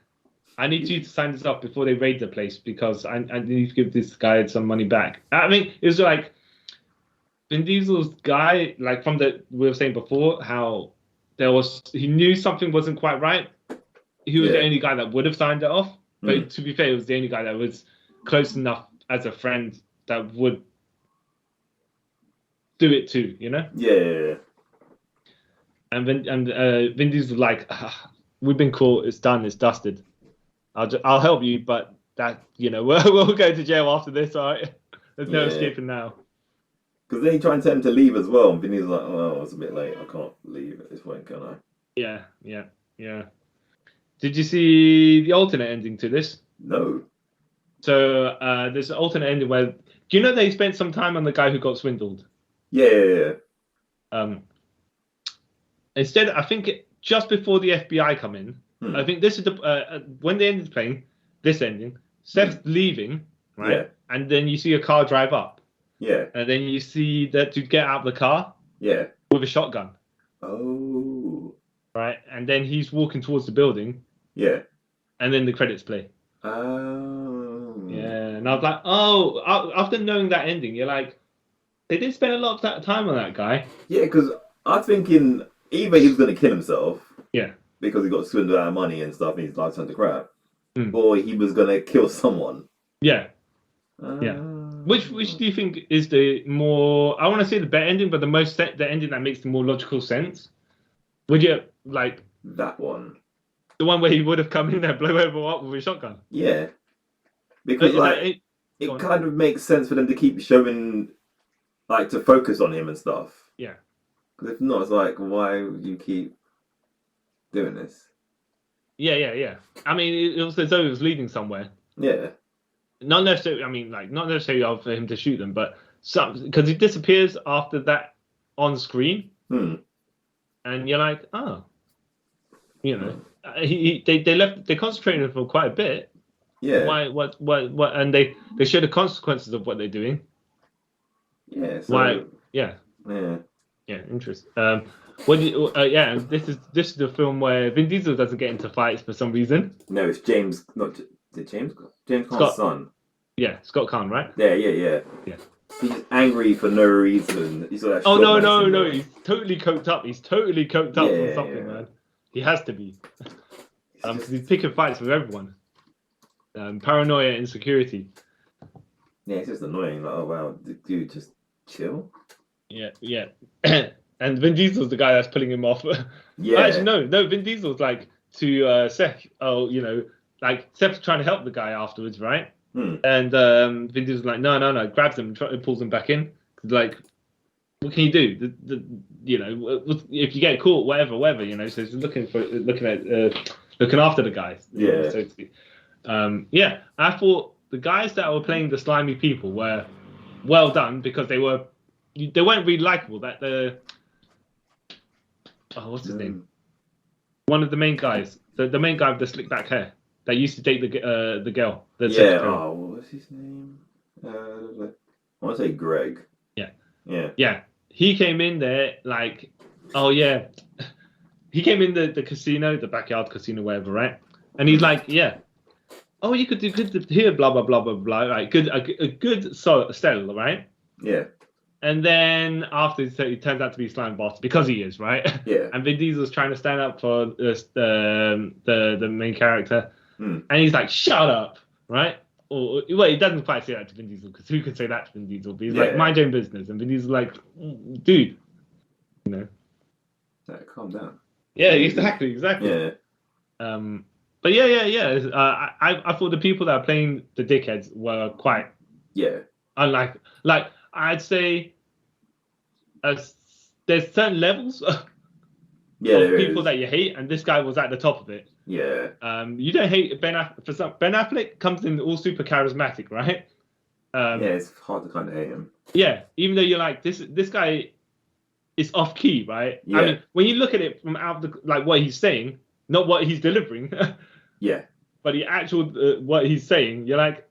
I need you to sign this off before they raid the place because I need to give this guy some money back. I mean, it was like Vin Diesel's guy, like from we were saying before, how he knew something wasn't quite right. He was the only guy that would have signed it off. But to be fair, he was the only guy that was close enough as a friend that would do it too, you know? Yeah. And Vin Diesel was like, we've been caught, it's done, it's dusted. I'll help you, but that, you know, we'll go to jail after this, all right? There's no escaping now. Because then he tried to tell him to leave as well, and Vinny's like, oh, it's a bit late, I can't leave at this point, can I? Yeah. Did you see the alternate ending to this? No. So there's an alternate ending where, do you know they spent some time on the guy who got swindled? Yeah. Instead, I think just before the FBI come in, I think this is when they ended playing this ending. Seth's leaving, right? Yeah. And then you see a car drive up. Yeah. And then you see that dude get out of the car. Yeah. With a shotgun. Oh. Right, and then he's walking towards the building. Yeah. And then the credits play. Oh. Yeah, and I was like, after knowing that ending, you're like, they did spend a lot of that time on that guy. Yeah, because I was thinking either he was going to kill himself. Yeah. Because he got swindled out of money and stuff and his life turned to crap. Or he was going to kill someone. Yeah. Yeah. Which do you think is the more, I want to say the better ending, but the ending that makes the more logical sense? Would you like that one? The one where he would have come in there, blow everyone up with a shotgun? Yeah. Because it kind of makes sense for them to keep showing, like, to focus on him and stuff. Yeah. Because if not, it's like, why would you keep doing this? Yeah. I mean, it was as though he was leading somewhere. Yeah. Not necessarily. I mean, like, not necessarily for him to shoot them, but because he disappears after that on screen, and you're like, oh, you know, they concentrated for quite a bit. Yeah. Why? What? And they show the consequences of what they're doing. Yeah. So, why? Yeah. Interesting. And this is the film where Vin Diesel doesn't get into fights for some reason. No, it's James. Not is it James? James Caan's son. Yeah, Scott Caan, right? Yeah. He's angry for no reason. He's like, no! He's totally coked up. He's totally coked up from something, man. He has to be. Because he's picking fights with everyone. Paranoia, insecurity. Yeah, it's just annoying. Like, oh wow, dude, just chill. Yeah. And Vin Diesel's the guy that's pulling him off. Yeah. Actually, no. Vin Diesel's like to Seth. Oh, you know, like Seth's trying to help the guy afterwards, right? And Vin Diesel's like, no, grabs him and pulls him back in. Like, what can you do? You know, if you get caught, whatever, you know. So he's looking after the guys. Yeah. So to speak. I thought the guys that were playing the slimy people were well done because they weren't really likable. That what's his name? One of the main guys, the main guy with the slick back hair that used to date the girl. The Yeah. secretary. Oh, what's his name? I want to say Greg. Yeah. Yeah. Yeah. He came in there like, oh yeah. He came in the casino, the backyard casino, whatever, right? And he's like, yeah. Oh, you could do good here, blah blah blah blah blah. Right, good, a good sell, right? Yeah. And then after he turns out to be slime boss because he is, right? Yeah. And Vin Diesel's trying to stand up for the main character, Mm. and he's like, "Shut up!" Right? Or well, he doesn't quite say that to Vin Diesel because who could say that to Vin Diesel? But he's like, "Mind your own business," and Vin Diesel's like, "Dude, you know." Calm down. Yeah, exactly. Yeah. But yeah. I thought the people that are playing the dickheads were quite unlike. Like I'd say, there's certain levels of people that you hate, and this guy was at the top of it. Yeah. You don't hate Ben Affleck. Ben Affleck comes in all super charismatic, right? Yeah, it's hard to kind of hate him. Yeah, even though you're like this guy is off key, right? Yeah. I mean, when you look at it from out of like what he's saying, not what he's delivering. Yeah. But the actual what he's saying, you're like,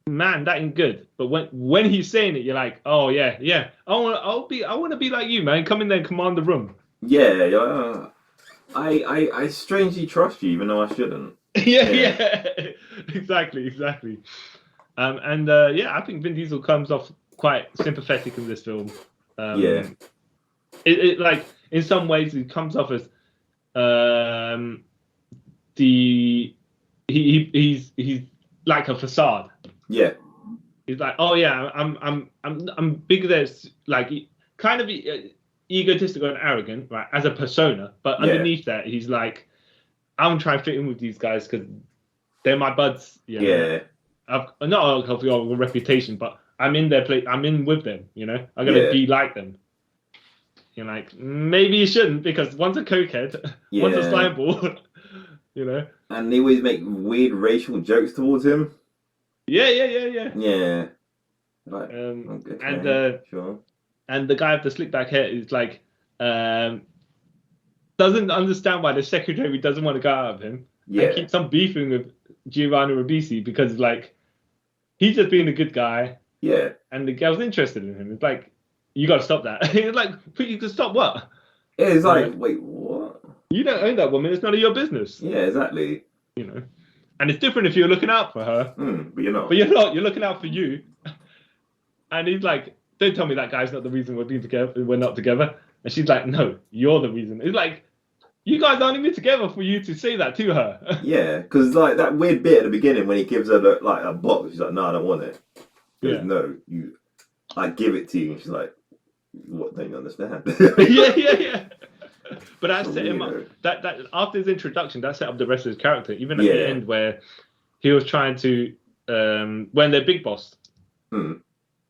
man, that ain't good. But when he's saying it, you're like, oh yeah. I want to be like you, man. Come in there and command the room. Yeah. I strangely trust you, even though I shouldn't. yeah. Exactly. I think Vin Diesel comes off quite sympathetic in this film. It like in some ways it comes off as he's like a facade. Yeah. He's like, oh yeah, I'm bigger than like kind of egotistical and arrogant, right, as a persona. But underneath that, he's like, I'm trying to fit in with these guys because they're my buds. Yeah. I've not a reputation, but I'm in their place. I'm in with them. You know, I'm gonna be like them. You're like, maybe you shouldn't because one's a cokehead, one's a slime ball. You know. And they always make weird racial jokes towards him. Yeah. Yeah. Like, okay, sure. And the guy with the slick back hair is like, doesn't understand why the secretary doesn't want to go out of him. Yeah. And keeps on beefing with Giovanni Ribisi because like he's just being a good guy. Yeah. And the girl's interested in him. It's like, you got to stop that. It's like, but you can stop what? Yeah, it's like, wait, what? You don't own that woman. It's none of your business. Yeah, exactly. You know, and it's different if you're looking out for her. But you're not. But you're not. You're looking out for you. And he's like, don't tell me that guy's not the reason we're being together. We're not together. And she's like, no, you're the reason. It's like, you guys aren't even together for you to say that to her. Yeah, because like that weird bit at the beginning when he gives her like a box, she's like, no, I don't want it. He goes, no, I give it to you. And she's like, what? Don't you understand? yeah. But that set him up. That after his introduction, that set up the rest of his character. Even at the end, where he was trying to, when they're big boss, and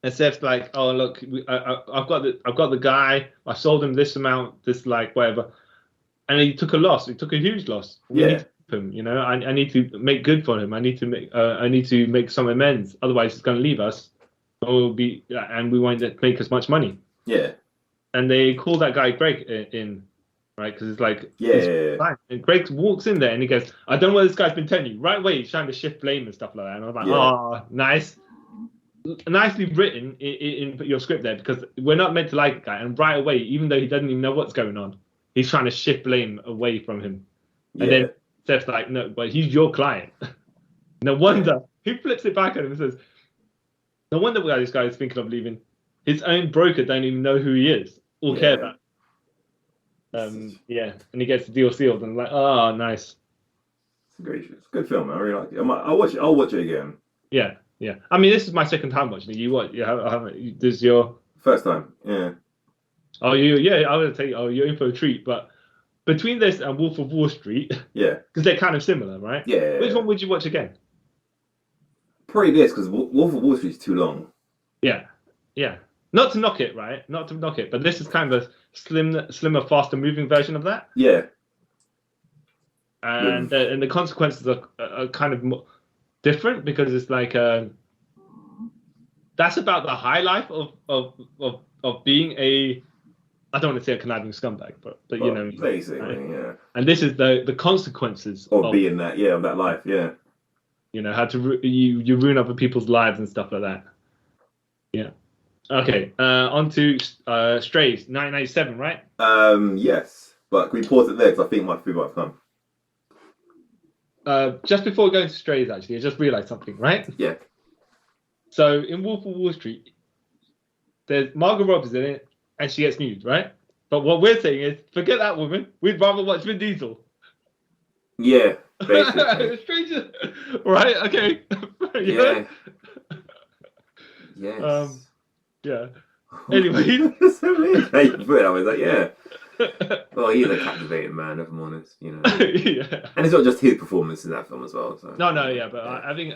Seth's like, "Oh look, I've got the guy. I sold him this amount, this like whatever," and he took a loss. He took a huge loss. We need to keep him. You know, I need to make good for him. I need to make some amends. Otherwise, he's going to leave us, and we won't make as much money. Yeah. And they call that guy Greg in. Right, because it's like, and Greg walks in there and he goes, I don't know what this guy's been telling you. Right away, he's trying to shift blame and stuff like that. And I'm like, oh, nice. Nicely written in your script there, because we're not meant to like a guy. And right away, even though he doesn't even know what's going on, he's trying to shift blame away from him. And then Seth's like, no, but he's your client. No wonder. He flips it back at him and says, no wonder why this guy is thinking of leaving. His own broker don't even know who he is or care about. And he gets the deal sealed, and I'm like, oh, nice. It's a good film. I really like it. I'll watch it again. Yeah. I mean, this is my second time watching it. You what? This is your first time. Yeah. Oh, I would tell you. Oh, you're in for a treat. But between this and Wolf of Wall Street, because they're kind of similar, right? Yeah. Which one would you watch again? Probably this, because Wolf of Wall Street is too long. Yeah. Not to knock it, right? Not to knock it, but this is kind of a slimmer, faster moving version of that. Yeah. And the consequences are kind of more different, because it's like that's about the high life of being a I don't want to say a conniving scumbag, but you know, basically, right? yeah. And this is the consequences of being that, of that life, yeah. You know, how to you ruin other people's lives and stuff like that. Yeah. Okay. On to Strays, 1997, right? Yes, but can we pause it there because I think my food might have come. Just before going to Strays, actually, I just realised something, right? Yeah. So in Wolf of Wall Street, there's Margot Robbie's in it, and she gets nude, right? But what we're saying is, forget that woman. We'd rather watch Vin Diesel. Yeah, basically. Stranger, right? Okay. Yeah. Yes. Yeah. Anyway. So weird. Hey, I was like, yeah. Well, he's a captivating man, if I'm honest. You know. Yeah. And it's not just his performance in that film as well. So. No, yeah, but I think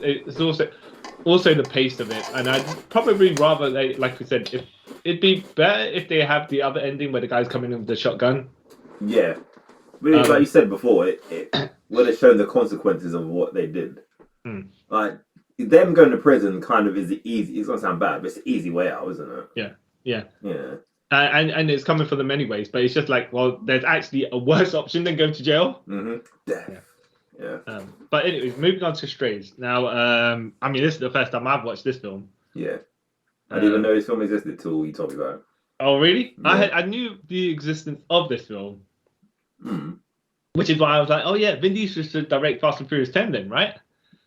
it's also the pace of it, and I'd probably rather like we said, if it'd be better if they have the other ending where the guy's coming in with the shotgun. Yeah, but like you said before, it would have shown the consequences of what they did. Like them going to prison, kind of is the easy. It's gonna sound bad, but it's the easy way out, isn't it? Yeah. Yeah. And it's coming for them anyways, but it's just like, well, there's actually a worse option than going to jail. Death. Yeah. But anyways, moving on to Strays. Now, I mean, this is the first time I've watched this film. Yeah. I didn't even know this film existed till you told me about it. Oh, really? Yeah. I knew the existence of this film. Which is why I was like, oh yeah, Vin Diesel should direct Fast and Furious 10 then, right?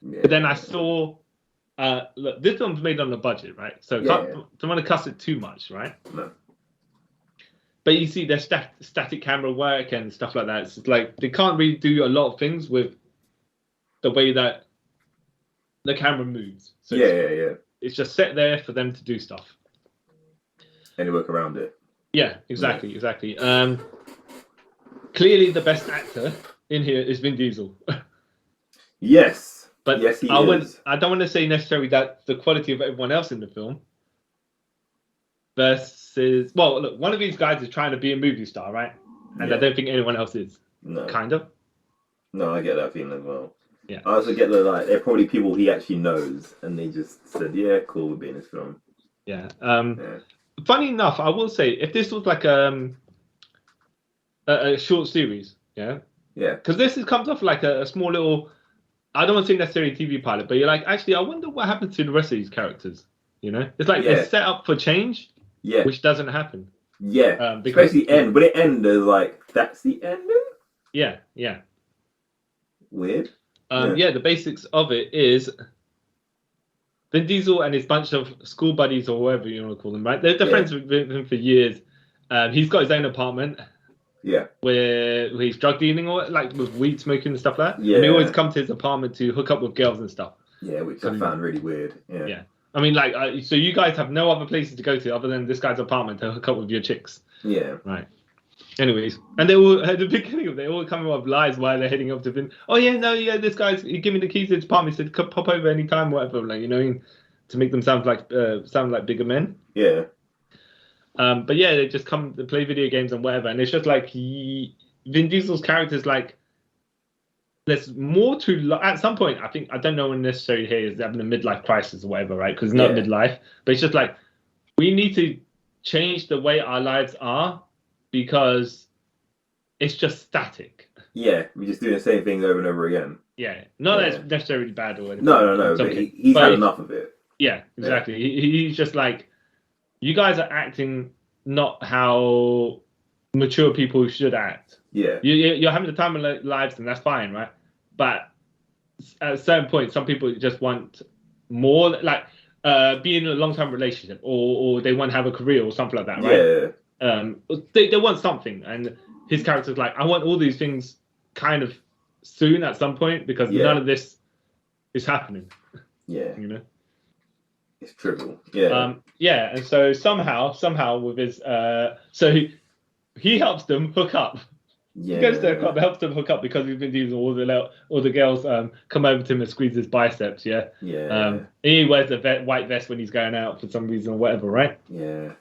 Yeah. But then I saw, look, this film's made on a budget, right? So don't want to cuss it too much, right? No. But you see, there's static camera work and stuff like that. It's like they can't really do a lot of things with the way that the camera moves. So it's just set there for them to do stuff. And work around it. Yeah, exactly. Clearly, the best actor in here is Vin Diesel. Yes. But yes, he is. I don't want to say necessarily that the quality of everyone else in the film versus, well, look, one of these guys is trying to be a movie star, right? And I don't think anyone else is. No. Kind of. No, I get that feeling as well. Yeah. I also get that they're probably people he actually knows, and they just said, "Yeah, cool, we'll be in this film." Yeah. Funny enough, I will say, if this was like a short series, yeah, because this comes off like a small little, I don't want to say necessarily TV pilot, but you're like, actually, I wonder what happens to the rest of these characters. You know, it's like they're set up for change, which doesn't happen. Yeah, because especially the end. But it ended like that's the ending. Yeah. Weird. The basics of it is Vin Diesel and his bunch of school buddies or whatever you want to call them, right? They're friends with him for years. He's got his own apartment. Yeah. Where he's drug dealing or like with weed smoking and stuff like that. Yeah. And he always come to his apartment to hook up with girls and stuff. Yeah, which I found really weird. Yeah. Yeah. I mean, like, so you guys have no other places to go to other than this guy's apartment to hook up with your chicks. Yeah. Right. Anyways, and they all at the beginning of it, they all come up with lies while they're heading up to Vin. Oh yeah, this guy's he gave me the keys to his apartment. He said pop over anytime, whatever. Like, you know, to make them sound like bigger men. Yeah. But yeah, they just come to play video games and whatever, and it's just like Vin Diesel's character is like there's more to at some point. I don't know when necessarily here is having a midlife crisis or whatever, right? Because it's not midlife, but it's just like we need to change the way our lives are because it's just static. Yeah, we're just doing the same things over and over again. Yeah, not that it's necessarily bad or anything. No. But he's had enough of it. Yeah, exactly. Yeah. He's just like, you guys are acting not how mature people should act. Yeah. You're having the time of their lives, and that's fine, right? But at a certain point, some people just want more, like be in a long-term relationship, or they want to have a career or something like that, right? Yeah. They want something, and his character's like, I want all these things kind of soon at some point because none of this is happening. Yeah. You know? It's trivial. Yeah. And so somehow with his so he helps them hook up. Yeah. He goes to their club, helps them hook up because he's been using all the girls come over to him and squeeze his biceps. Yeah. Yeah. He wears a white vest when he's going out for some reason or whatever, right? Yeah.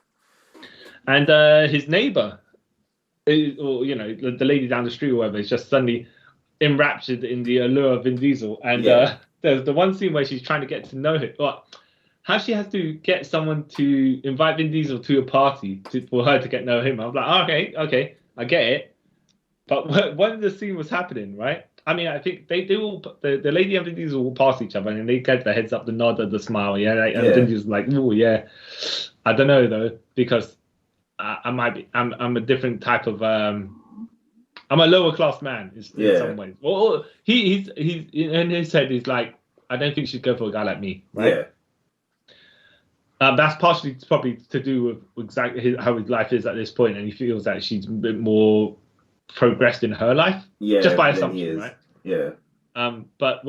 And his neighbor, or you know, the lady down the street or whatever, is just suddenly enraptured in the allure of Vin Diesel. And there's the one scene where she's trying to get to know him. Well, how she has to get someone to invite Vin Diesel to a party for her to get to know him. I was like, oh, okay, I get it. But when the scene was happening, right? I mean, I think they all, the lady and Vin Diesel will pass each other, and they get their heads up, the nod, and the smile, yeah. Like, and Vin Diesel's like, oh yeah, I don't know though, because I'm a different type of I'm a lower class man in some ways. Well, he's in his head, he's like, I don't think she'd go for a guy like me, right? Yeah. That's partially probably to do with exactly how his life is at this point, and he feels that she's a bit more progressed in her life, just by assumption, right? Yeah. But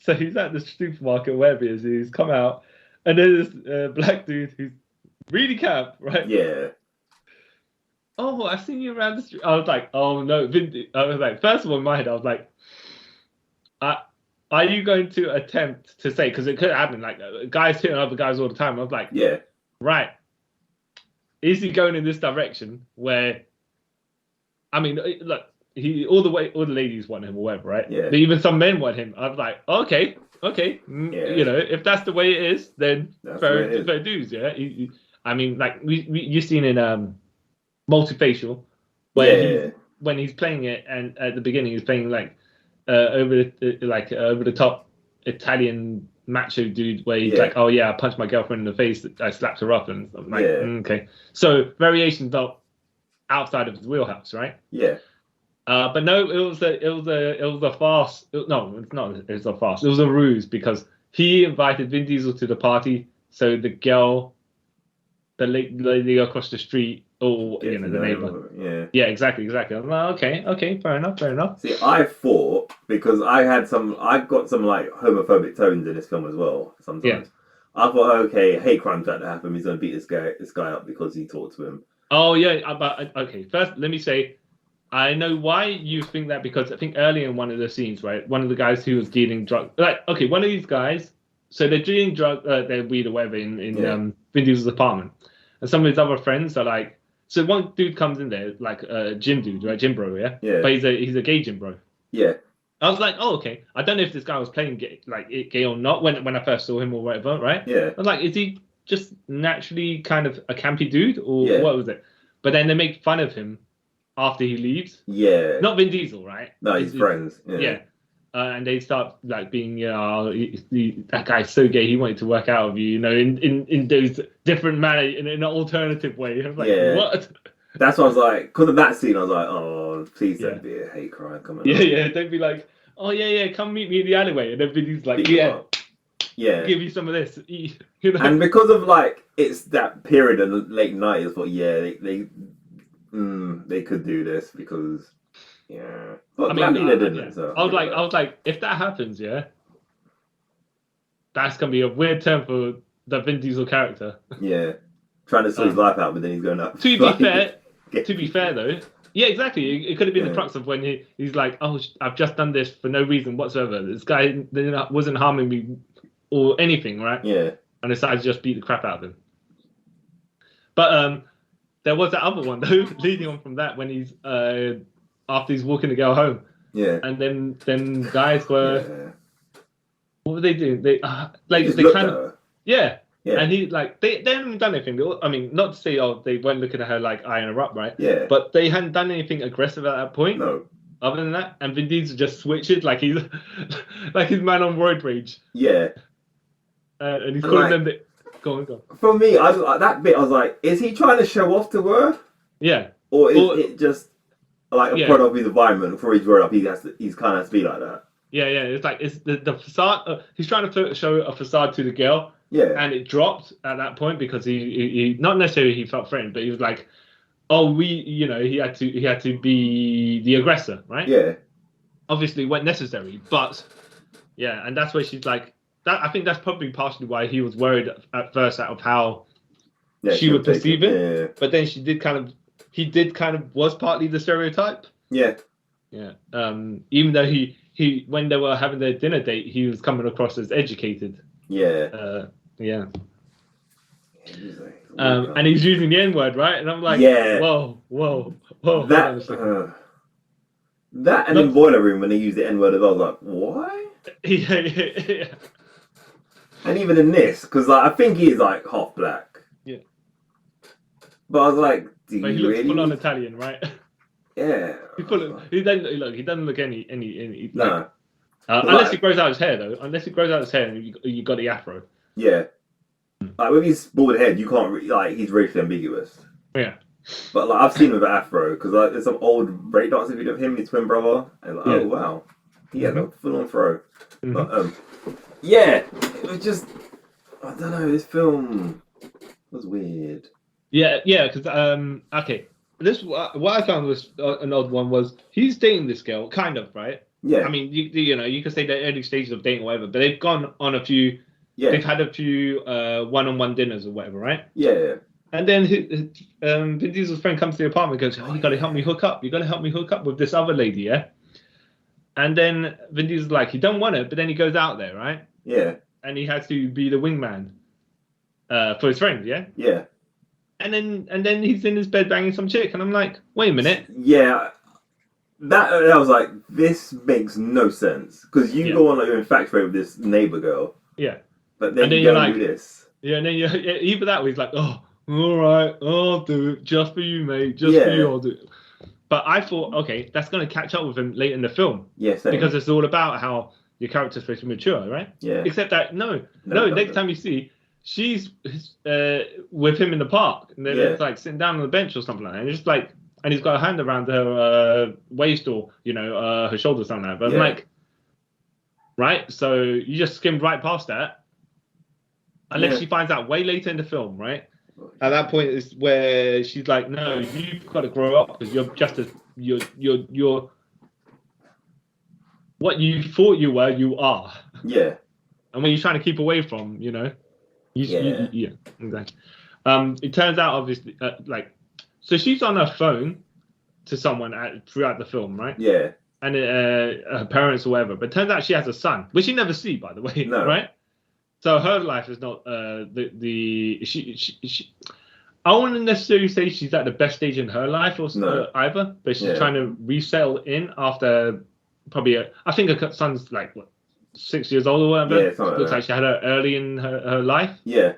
so he's at the supermarket, wherever it is, he's come out, and there's this black dude who's really camp, right? Yeah. Oh, I've seen you around the street. I was like, oh no, I was like, first of all, in my head, I was like, are you going to attempt to say, because it could happen, like guys hitting other guys all the time. I was like, yeah, right. Is he going in this direction where, I mean, look, all the ladies want him or whatever, right? Yeah. But even some men want him. I was like, okay, you know, if that's the way it is, then fair dues, yeah. I mean, like you've seen in Multifacial, where when he's playing it, and at the beginning he's playing like over the top Italian macho dude, where he's like, oh yeah, I punched my girlfriend in the face, I slapped her up, and I'm like, okay. So variations not outside of his wheelhouse, right? Yeah. But no, it was a farce. No, it's not. It's a farce. It was a ruse, because he invited Vin Diesel to the party, so the girl, the lady across the street, or the neighbor. Yeah, exactly. I'm like, okay, fair enough. See, I thought, because I got some like homophobic tones in this film as well. Sometimes. Yeah. I thought, okay, hate crime's about to happen. He's gonna beat this guy up because he talked to him. Oh yeah, but okay. First, let me say, I know why you think that, because I think earlier in one of the scenes, right, one of the guys who was dealing drugs, like, okay, one of these guys, so they're dealing their weed or whatever in Vin Diesel's apartment, and some of his other friends are like, so one dude comes in there, like a gym dude, right, gym bro, yeah, but he's a gay gym bro. Yeah. I was like, oh, okay. I don't know if this guy was playing gay or not when I first saw him or whatever, right? Yeah. I was like, is he just naturally kind of a campy dude, or what was it? But then they make fun of him after he leaves. Yeah. Not Vin Diesel, right? No, his friends. Yeah. And they start like being, that guy's so gay, he wanted to work out with you, you know, in those different manner, in an alternative way. I was like, what? That's what I was like, because of that scene, I was like, oh, please don't be a hate crime coming on. Yeah, don't be like, oh yeah, come meet me in the alleyway, and then Vinny's like, yeah, give you some of this. You know? And because of like, it's that period in the late 90s, but they could do this because, but I mean, they didn't. So, I was like, if that happens, that's gonna be a weird term for the Vin Diesel character. Yeah, trying to sort his life out, but then he's going up. To be fair though, yeah, exactly. It could have been the crux of when he's like, oh, I've just done this for no reason whatsoever. This guy wasn't harming me or anything, right? Yeah. And decided to just beat the crap out of him. But there was that other one though, leading on from that, when he's after he's walking the girl home. Yeah. And then guys were, what were they doing? They kind of Yeah. And he they hadn't even done anything. I mean, not to say they weren't looking at her like eyeing her up, right? Yeah. But they hadn't done anything aggressive at that point. No. Other than that, and Vin Diesel just switches like he's like his man on roid rage. Yeah. And he's calling them. Go on. For me, that bit, I was like, is he trying to show off to her? Yeah. Or is it just like a product of his environment? Before he's grown up, he's kind of has to be like that. Yeah. It's like it's the facade. He's trying to show a facade to the girl. Yeah. And it dropped at that point because he not necessarily he felt threatened, but he was like, oh, he had to be the aggressor, right? Yeah. Obviously, it wasn't necessary, but and that's where she's like that. I think that's probably partially why he was worried at first out of how she would perceive it. Yeah. But then he did kind of was partly the stereotype. Yeah. Yeah. Even though he when they were having their dinner date, he was coming across as educated. Yeah. Yeah. And he's using the N-word, right? And I'm like, whoa. That and in Boiler Room when they use the N-word as well, I was like, why? Yeah. And even in this, because like, I think he is like half black. Yeah. But I was like, do But he you looks really? full on Italian, right? Yeah. He doesn't look any No. like, But, unless like, he grows out his hair though. Unless he grows out his hair and you got the afro. yeah. Like with his bald head, you can't like he's racially ambiguous. Yeah. But like I've seen him with an afro because like there's some old breakdancing video of him and his twin brother, and like, oh wow, he had a full on throw. Mm-hmm. But yeah, it was just I don't know. This film was weird. Yeah, because okay. This what I found was an odd one was he's dating this girl, kind of, right? Yeah. I mean, you could say the early stages of dating or whatever, but they've gone on a few. Yeah. They've had a few one-on-one dinners or whatever, right? Yeah. And then Vin Diesel's friend comes to the apartment and goes, "Oh, you got to help me hook up. You got to help me hook up with this other lady, yeah?" And then Vin Diesel's like, he don't want it, but then he goes out there, right? Yeah. And he has to be the wingman for his friend, yeah? Yeah. And then he's in his bed banging some chick, and I'm like, wait a minute. Yeah. That was like, this makes no sense because you go on like you're infatuated with this neighbor girl. Yeah. But then you you're go like, and do this. Yeah, and then either that or he's like, oh, all right, I'll do it just for you, mate. Just for you, I'll do it. But I thought, okay, that's going to catch up with him later in the film. Yeah, same. Because it's all about how your character's supposed to mature, right? Yeah. Except that, no, next time you see, she's with him in the park. And they're like sitting down on the bench or something like that. And it's just like, and he's got a hand around her waist or, her shoulder or something like that. But I'm like, right? So you just skimmed right past that. Unless she finds out way later in the film, right? At that point is where she's like, "No, you've got to grow up because you're just you're what you thought you were, you are." Yeah. And when you're trying to keep away from, yeah, exactly. It turns out obviously, so she's on her phone to someone throughout the film, right? Yeah. And her parents or whatever. But it turns out she has a son, which you never see, by the way, right? So her life is not she I wouldn't necessarily say she's at the best stage in her life or either, but she's trying to resettle in after probably I think her son's like 6 years old or whatever. Yeah, looks like she had her early in her life. Yeah.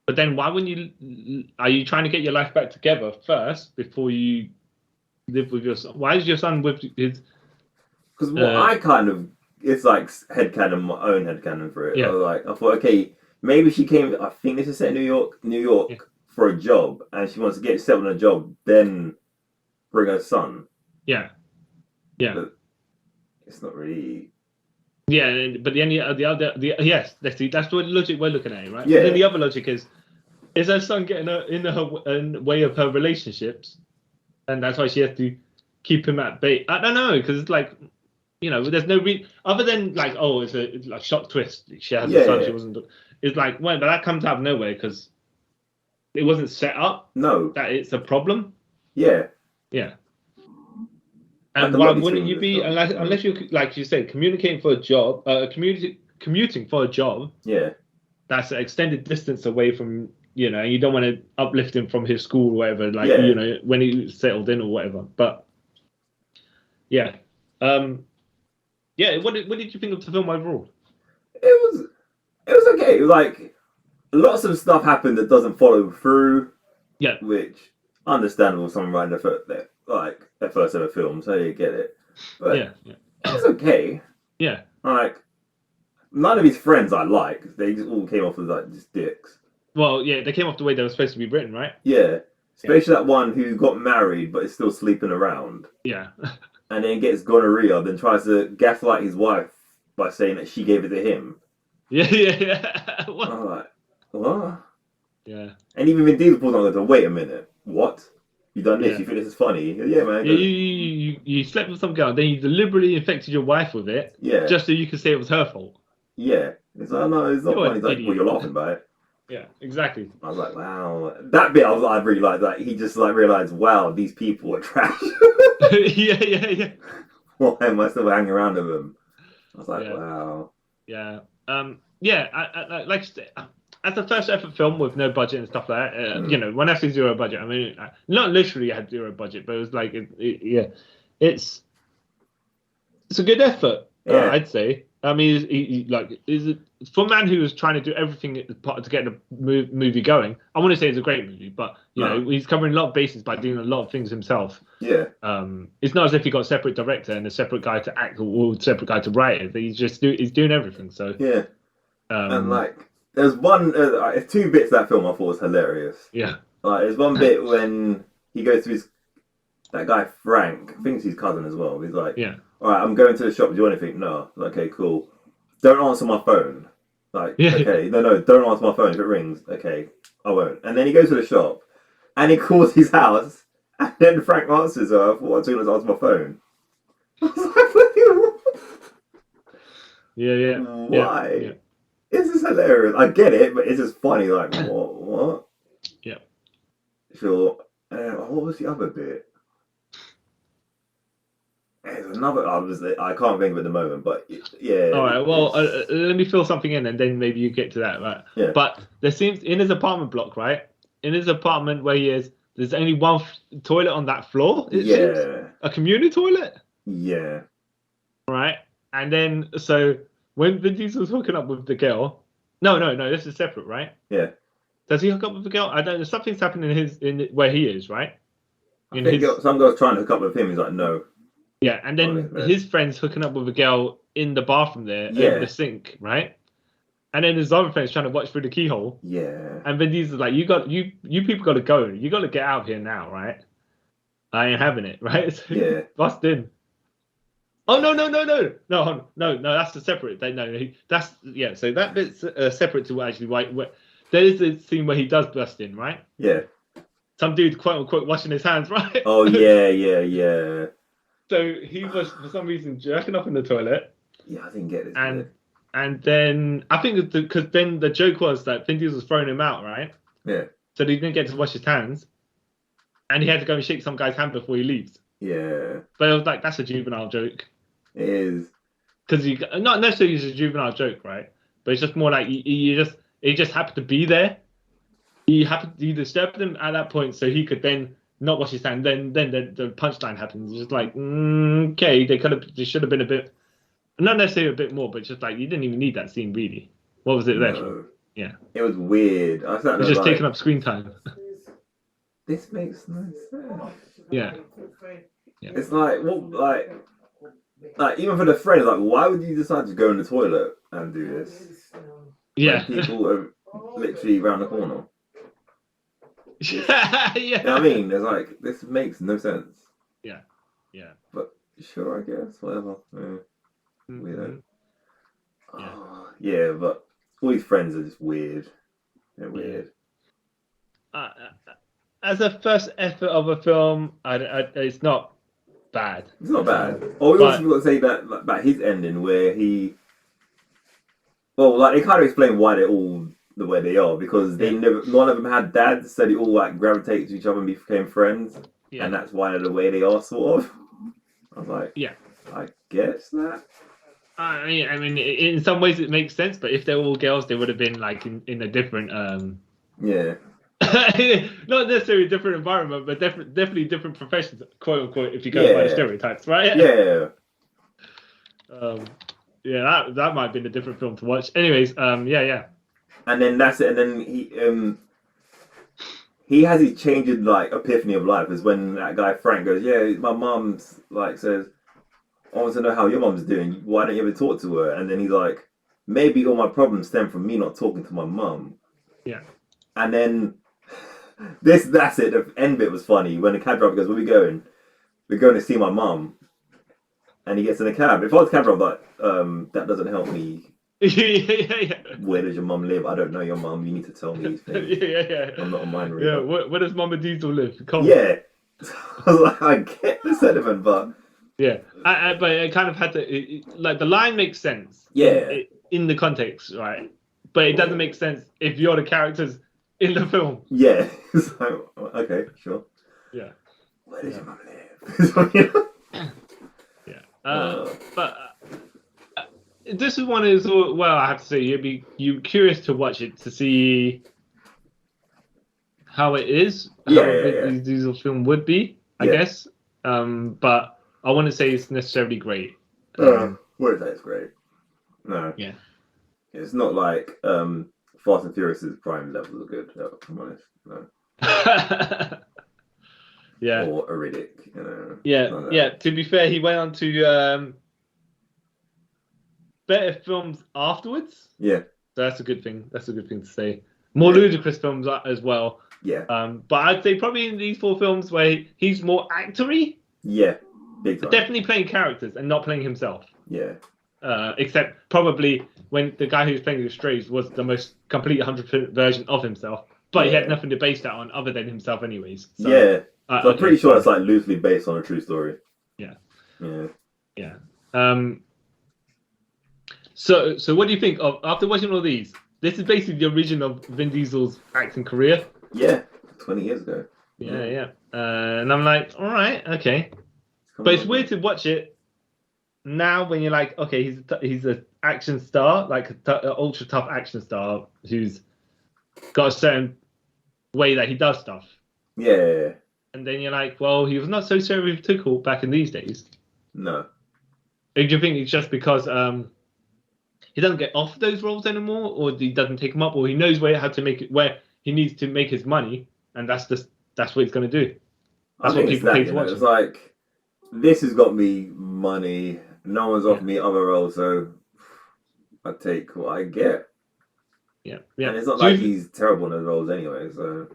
But then why wouldn't you? Are you trying to get your life back together first before you live with your son? Why is your son with his? Because I kind of. It's like my own headcanon for it. Yeah. I thought, okay, maybe she came. I think this is set in New York for a job, and she wants to get settled in a job, then bring her son. Yeah. But it's not really. Yeah, but the other yes, that's the logic we're looking at, right? Yeah. But then the other logic is her son getting her in the way of her relationships, and that's why she has to keep him at bay. I don't know because it's like. There's no other than like, oh, it's a shock twist. She has a son. She wasn't. It's like, well, but that comes out of nowhere because it wasn't set up. No, that it's a problem. Yeah. Yeah. And why wouldn't you be unless you like you said communicating for a job, commuting for a job? Yeah. That's an extended distance away from you don't want to uplift him from his school or whatever. Like when he settled in or whatever. But yeah. Yeah, what did you think of the film overall? It was okay. Like lots of stuff happened that doesn't follow through. Yeah, which understandable. Someone writing their first ever film, so you get it. But it was okay. Yeah, like none of his friends I like. They just all came off as like just dicks. Well, yeah, they came off the way they were supposed to be written, right? Yeah, especially that one who got married but is still sleeping around. Yeah. And then gets gonorrhea, then tries to gaslight his wife by saying that she gave it to him. Yeah. What? I'm like, what? Yeah. And even Vin Diesel pulls on to wait a minute. What? You done this? You think this is funny? Yeah, man. Yeah, you slept with some girl, then you deliberately infected your wife with it. Yeah. Just so you could say it was her fault. Yeah. It's like, no, it's not funny. It's like, well, you're laughing about it. Yeah, exactly. I was like, wow. That bit I really liked. Like, he just like realized, wow, these people are trash. Yeah. Why am I still hanging around with them? I was like, wow. Yeah. I like as a first effort film with no budget and stuff like that. When I say zero budget, I mean not literally had zero budget, but it was like it's a good effort. I'd say. I mean, for a man who was trying to do everything to get the movie going. I want to say it's a great movie, but you know, he's covering a lot of bases by doing a lot of things himself. Yeah. It's not as if he got a separate director and a separate guy to act or a separate guy to write it. He's doing everything. So yeah. And like, there's two bits of that film I thought was hilarious. Yeah. Like, there's one bit when he goes to that guy Frank, I think it's his cousin as well. He's like, yeah. All right, I'm going to the shop. Do you want anything? No. Okay, cool. Don't answer my phone. Like, okay, no, don't answer my phone if it rings. Okay, I won't. And then he goes to the shop, and he calls his house, and then Frank answers her. What's going to answer my phone? I was like, yeah. Why? Yeah. This is hilarious. I get it, but it's just funny. Like, what? Yeah. Sure. What was the other bit? There's another. I can't think of it at the moment, but yeah. All right. Well, let me fill something in, and then maybe you get to that, right? Yeah. But there seems in his apartment block, right? In his apartment where he is, there's only one toilet on that floor. It seems. A community toilet. Yeah. Right. And then so when Vin Diesel's hooking up with the girl, no, this is separate, right? Yeah. Does he hook up with the girl? I don't know. Something's happening in where he is, right? I think some girl's trying to hook up with him. He's like, no. Yeah, and then his friend's hooking up with a girl in the bathroom there, over the sink, right? And then his other friend's trying to watch through the keyhole. Yeah. And Vin Diesel's like, you people got to go. You got to get out of here now, right? I ain't having it, right? So yeah. Bust in. Oh no! That's a separate. So that bit's separate to actually there is a scene where he does bust in, right? Yeah. Some dude, quote unquote, washing his hands, right? Oh yeah. So he was for some reason jerking off in the toilet. Yeah, I didn't get this. And then I think because then the joke was that Vin Diesel was throwing him out, right? Yeah. So he didn't get to wash his hands, and he had to go and shake some guy's hand before he leaves. Yeah. But I was like, that's a juvenile joke. It is. Because not necessarily it's a juvenile joke, right? But it's just more like he just happened to be there. You disturbed him at that point, so he could then not wash his hand. Then the punchline happens. It's just like, okay, they should have been a bit, not necessarily a bit more, but just like you didn't even need that scene really. What was it there for? Yeah, it was weird. I sat there just taking up screen time. This makes no sense. Yeah. It's like like even for the friends, like why would you decide to go in the toilet and do this? Yeah. When people are literally around the corner. Yeah. You know what I mean? It's like this makes no sense. Yeah. But sure, I guess whatever. Weirdo. Yeah, but all these friends are just weird. They're weird. As a first effort of a film, it's not bad. It's not bad. Oh, we also got to say that about his ending where he. Well, like they kind of explain why they're all the way they are because none of them had dads, so they all like gravitated to each other and became friends, and that's why they're the way they are, sort of. I was like, I guess that. I mean, in some ways it makes sense, but if they're all girls, they would have been like in a different. Not necessarily a different environment, but definitely different professions, quote unquote, if you go by the stereotypes, right? Yeah. That might have been a different film to watch. Anyways, yeah. And then that's it. And then he has his changing like epiphany of life is when that guy Frank goes, yeah, my mum's like says, I want to know how your mum's doing. Why don't you ever talk to her? And then he's like, maybe all my problems stem from me not talking to my mum. Yeah. And then that's it. The end bit was funny when the cab driver goes, "Where we going?" We're going to see my mum. And he gets in a cab. If I was a cab driver, I'm like, that doesn't help me. Yeah. Where does your mum live? I don't know your mum. You need to tell me these things. Yeah. I'm not a mind reader. Yeah, where does Mama Diesel live? Come on. Yeah. I was like, I get the sentiment, but... Yeah. But it kind of had to... like, the line makes sense. Yeah. In the context, right? But it doesn't make sense if you're the characters in the film. Yeah. So, okay, sure. Yeah. Where does your mum live? But this is one is well, I have to say you're curious to watch it to see how it is. How a Diesel film would be, I guess. But I wouldn't say it's necessarily great. What is that? It's great. No. Yeah. It's not like Fast and Furious's prime levels are good. If I'm honest. No. Yeah. Or a Riddick. You know. Yeah. Yeah. To be fair, he went on to better films afterwards. Yeah. So that's a good thing. That's a good thing to say. More ludicrous films as well. Yeah. But I'd say probably in these 4 films where he's more actory. Yeah. Big time. Definitely playing characters and not playing himself. Yeah. Except probably when the guy who's playing the Strays was the most complete 100% version of himself, but he had nothing to base that on other than himself, anyways. So, so I'm pretty sure that's it's like loosely based on a true story. Yeah. Yeah. Yeah. So what do you think of after watching all these? This is basically the origin of Vin Diesel's acting career. Yeah. 20 years ago. Yeah. And I'm like, all right, okay, but it's weird to watch it now when you're like, okay, he's an action star, like an ultra tough action star who's got a certain way that he does stuff. Yeah. And then you're like, well, he was not so stereotypical back in these days. No. Do you think it's just because he doesn't get off those roles anymore, or he doesn't take them up, or he knows where he needs to make his money, and that's what he's going to do? That's what people pay to watch. It's like, this has got me money. No one's offered me other roles, so I take what I get. Yeah. And it's not like he's terrible in those roles anyway. So,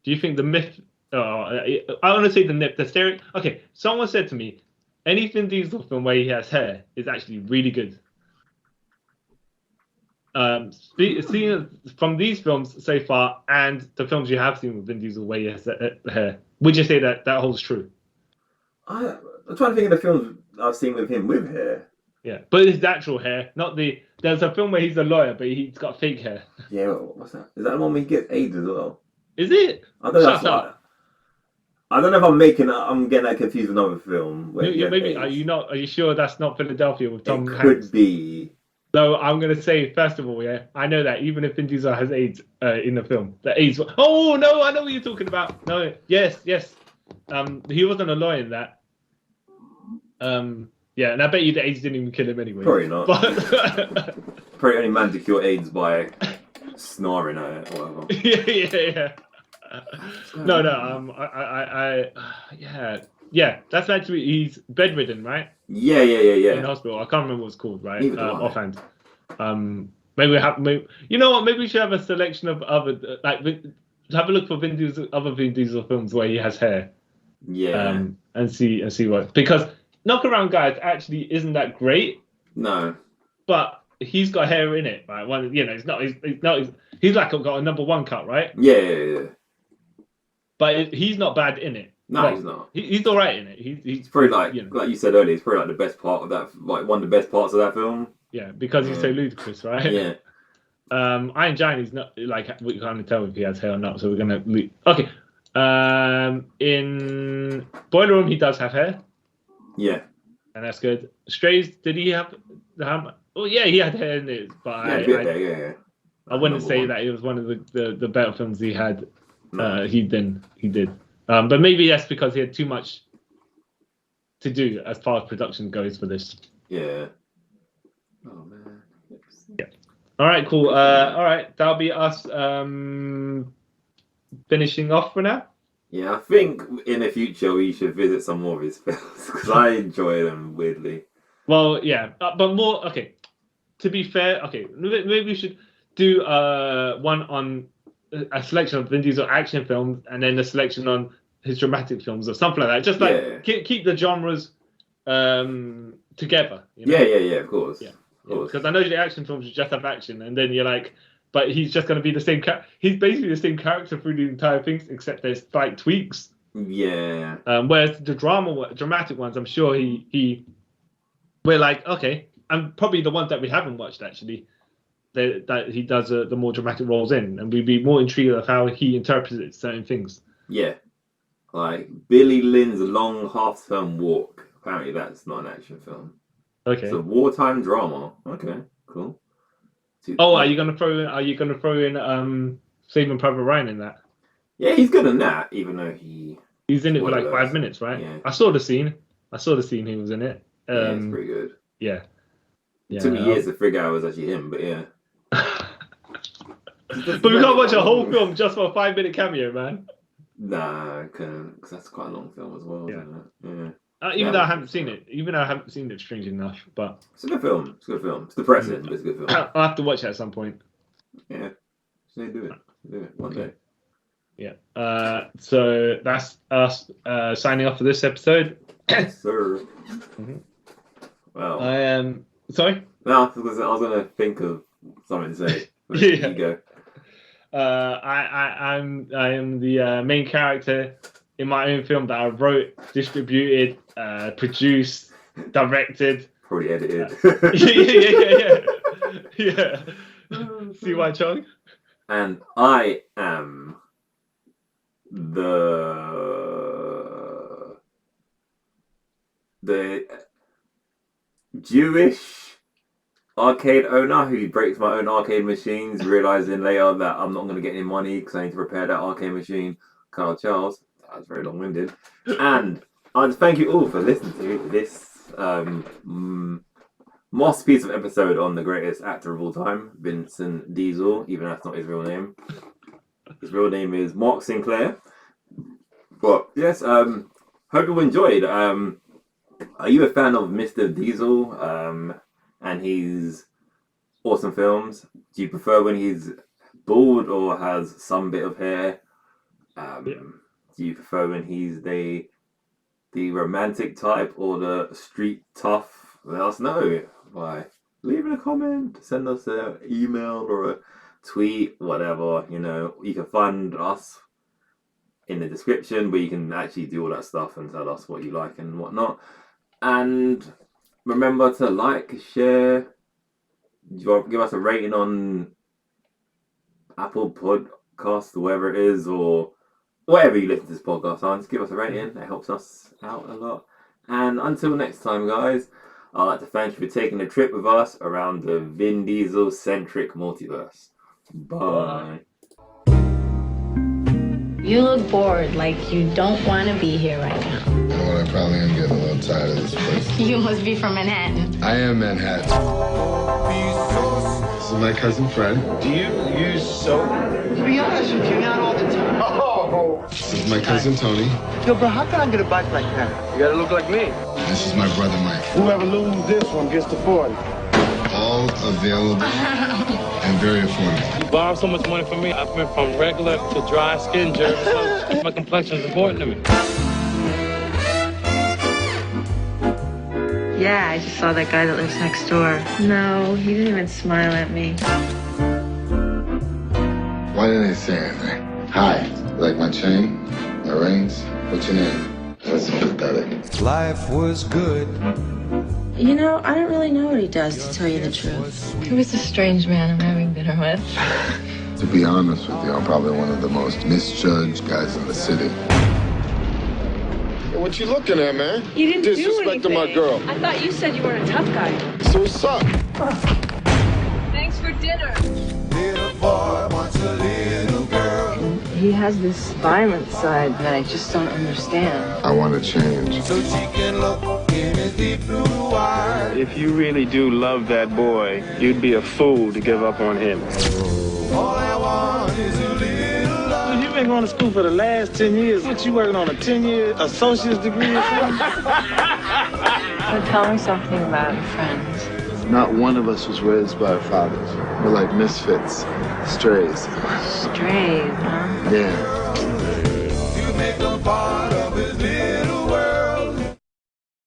do you think the myth? I want to say the stereo. Okay, someone said to me, any Vin Diesel film where he has hair is actually really good. Seeing from these films so far and the films you have seen with Vin Diesel where he has hair, would you say that holds true? I'm trying to think of the films I've seen with him with hair. Yeah, but his natural hair, not the. There's a film where he's a lawyer, but he's got fake hair. Yeah, what's that? Is that the one where he gets AIDS as well? Is it? I don't know. Shut up. I don't know if I'm getting that confused with another film. Maybe are you sure that's not Philadelphia with Tom Hanks? Could be. So I'm gonna say first of all, yeah, I know that even if Vin Diesel has AIDS in the film, the AIDS. Oh no, I know what you're talking about. No, yes. He wasn't a lawyer in that. Yeah, and I bet you the AIDS didn't even kill him anyway. Probably not. But probably only man to cure AIDS by snoring at it or whatever. Yeah. No. Yeah. That's actually he's bedridden, right? Yeah. In hospital. I can't remember what it's called, right? Offhand. Maybe you know what? Maybe we should have a selection of other have a look for other Vin Diesel films where he has hair. Yeah. And see what, because Knockaround Guys actually isn't that great. No. But he's got hair in it, right? He's like got a #1 cut, right? Yeah. But he's not bad in it. No, he's not. He's all right in it. He's probably like you said earlier, it's probably like the best part of that, like one of the best parts of that film. Yeah, because he's so ludicrous, right? Yeah. Iron Giant is not like we can't tell if he has hair or not, so we're gonna okay. In Boiler Room, he does have hair. Yeah. And that's good. Strays, did he have? Oh yeah, he had hair in it, but I wouldn't say that it was one of the better films he had. He did. But maybe that's because he had too much to do as far as production goes for this. Yeah. Oh man. Yeah. All right, cool. All right, that'll be us finishing off for now. Yeah, I think in the future we should visit some more of his films because I enjoy them weirdly. Well, yeah, but more. Okay, to be fair, okay, maybe we should do one on a selection of Vin Diesel action films and then a selection on his dramatic films or something like that. Just like keep the genres together. You know? Yeah, of course. Yeah, because I know the action films just have action, and then you're like, but he's just going to be the same he's basically the same character through the entire thing, except there's slight tweaks. Yeah. Whereas the dramatic ones, I'm sure we're like, okay, and probably the ones that we haven't watched actually, that he does the more dramatic roles in, and we'd be more intrigued of how he interprets certain things. Yeah. Like Billy Lynn's Long Half-Term Walk. Apparently that's not an action film. Okay. It's a wartime drama. Okay, cool. Are you gonna throw in Saving Private Ryan in that? Yeah, he's good in that, even though he's in it for like 5 minutes, right? Yeah. I saw the scene he was in it. Yeah, it's pretty good. Yeah. It took me years to figure out it was actually him, but yeah. But we can't watch a whole film just for a 5-minute cameo, man. Nah, because that's quite a long film as well, isn't it? Yeah. Even though I haven't seen it, strangely enough, but it's a good film. It's depressing, but it's a good film. I'll have to watch it at some point. Yeah, so do it one day. Yeah. So that's us signing off for this episode. Yes, sir. Mm-hmm. Well, I am sorry. No, I was gonna think of something to say. But Yeah. You go. I am the main character in my own film that I wrote, distributed, produced, directed. Probably edited. Yeah. See why, Chung? And I am the Jewish arcade owner who breaks my own arcade machines, realizing later that I'm not going to get any money because I need to repair that arcade machine. Carl Charles. That was very long-winded. And I want to thank you all for listening to this masterpiece of episode on the greatest actor of all time, Vincent Diesel, even though that's not his real name. His real name is Mark Sinclair. But yes, hope you enjoyed. Are you a fan of Mr. Diesel and his awesome films? Do you prefer when he's bald or has some bit of hair? Do you prefer when he's the romantic type or the street tough? Let us know by leaving a comment, send us an email or a tweet, whatever. You can find us in the description where you can actually do all that stuff and tell us what you like and whatnot. And remember to like, share, give us a rating on Apple Podcasts or wherever it is, or whatever you listen to this podcast on. Just give us a rating. That helps us out a lot. And until next time, guys, I'd like to thank you for taking a trip with us around the Vin Diesel-centric multiverse. Bye. You look bored, like you don't want to be here right now. You know what? I probably am getting a little tired of this place. You must be from Manhattan. I am Manhattan. This is my cousin Fred. Do you use soap? To be honest with you, not all the time. Oh! This is my cousin Tony. Yo, bro, how can I get a bike like that? You gotta look like me. This is my brother Mike. Whoever loses this one gets the 40. All available and very affordable. You borrow so much money from me, I went from regular to dry skin, Jerry. So my complexion is important to me. Yeah, I just saw that guy that lives next door. No, he didn't even smile at me. Why didn't they say anything? Hi. You like my chain? My rings? What's your name? That's so pathetic. Life was good. You know, I don't really know what he does, to tell you the truth. He was a strange man I'm having dinner with. To be honest with you, I'm probably one of the most misjudged guys in the city. Hey, what you looking at, man? You didn't Disrespecting do anything. my girl. I thought you said you were a tough guy. So what's up? Thanks for dinner. Little boy wants a little girl. He has this violent side that I just don't understand. I want to change. So she can look in his deep blue eyes. If you really do love that boy, you'd be a fool to give up on him. All I want is a little love. You've been going to school for the last 10 years. What, you working on a 10-year associate's degree or something? So tell me something about friends. Not one of us was raised by our fathers. We're like misfits, strays. Strays, huh? Yeah. You make a part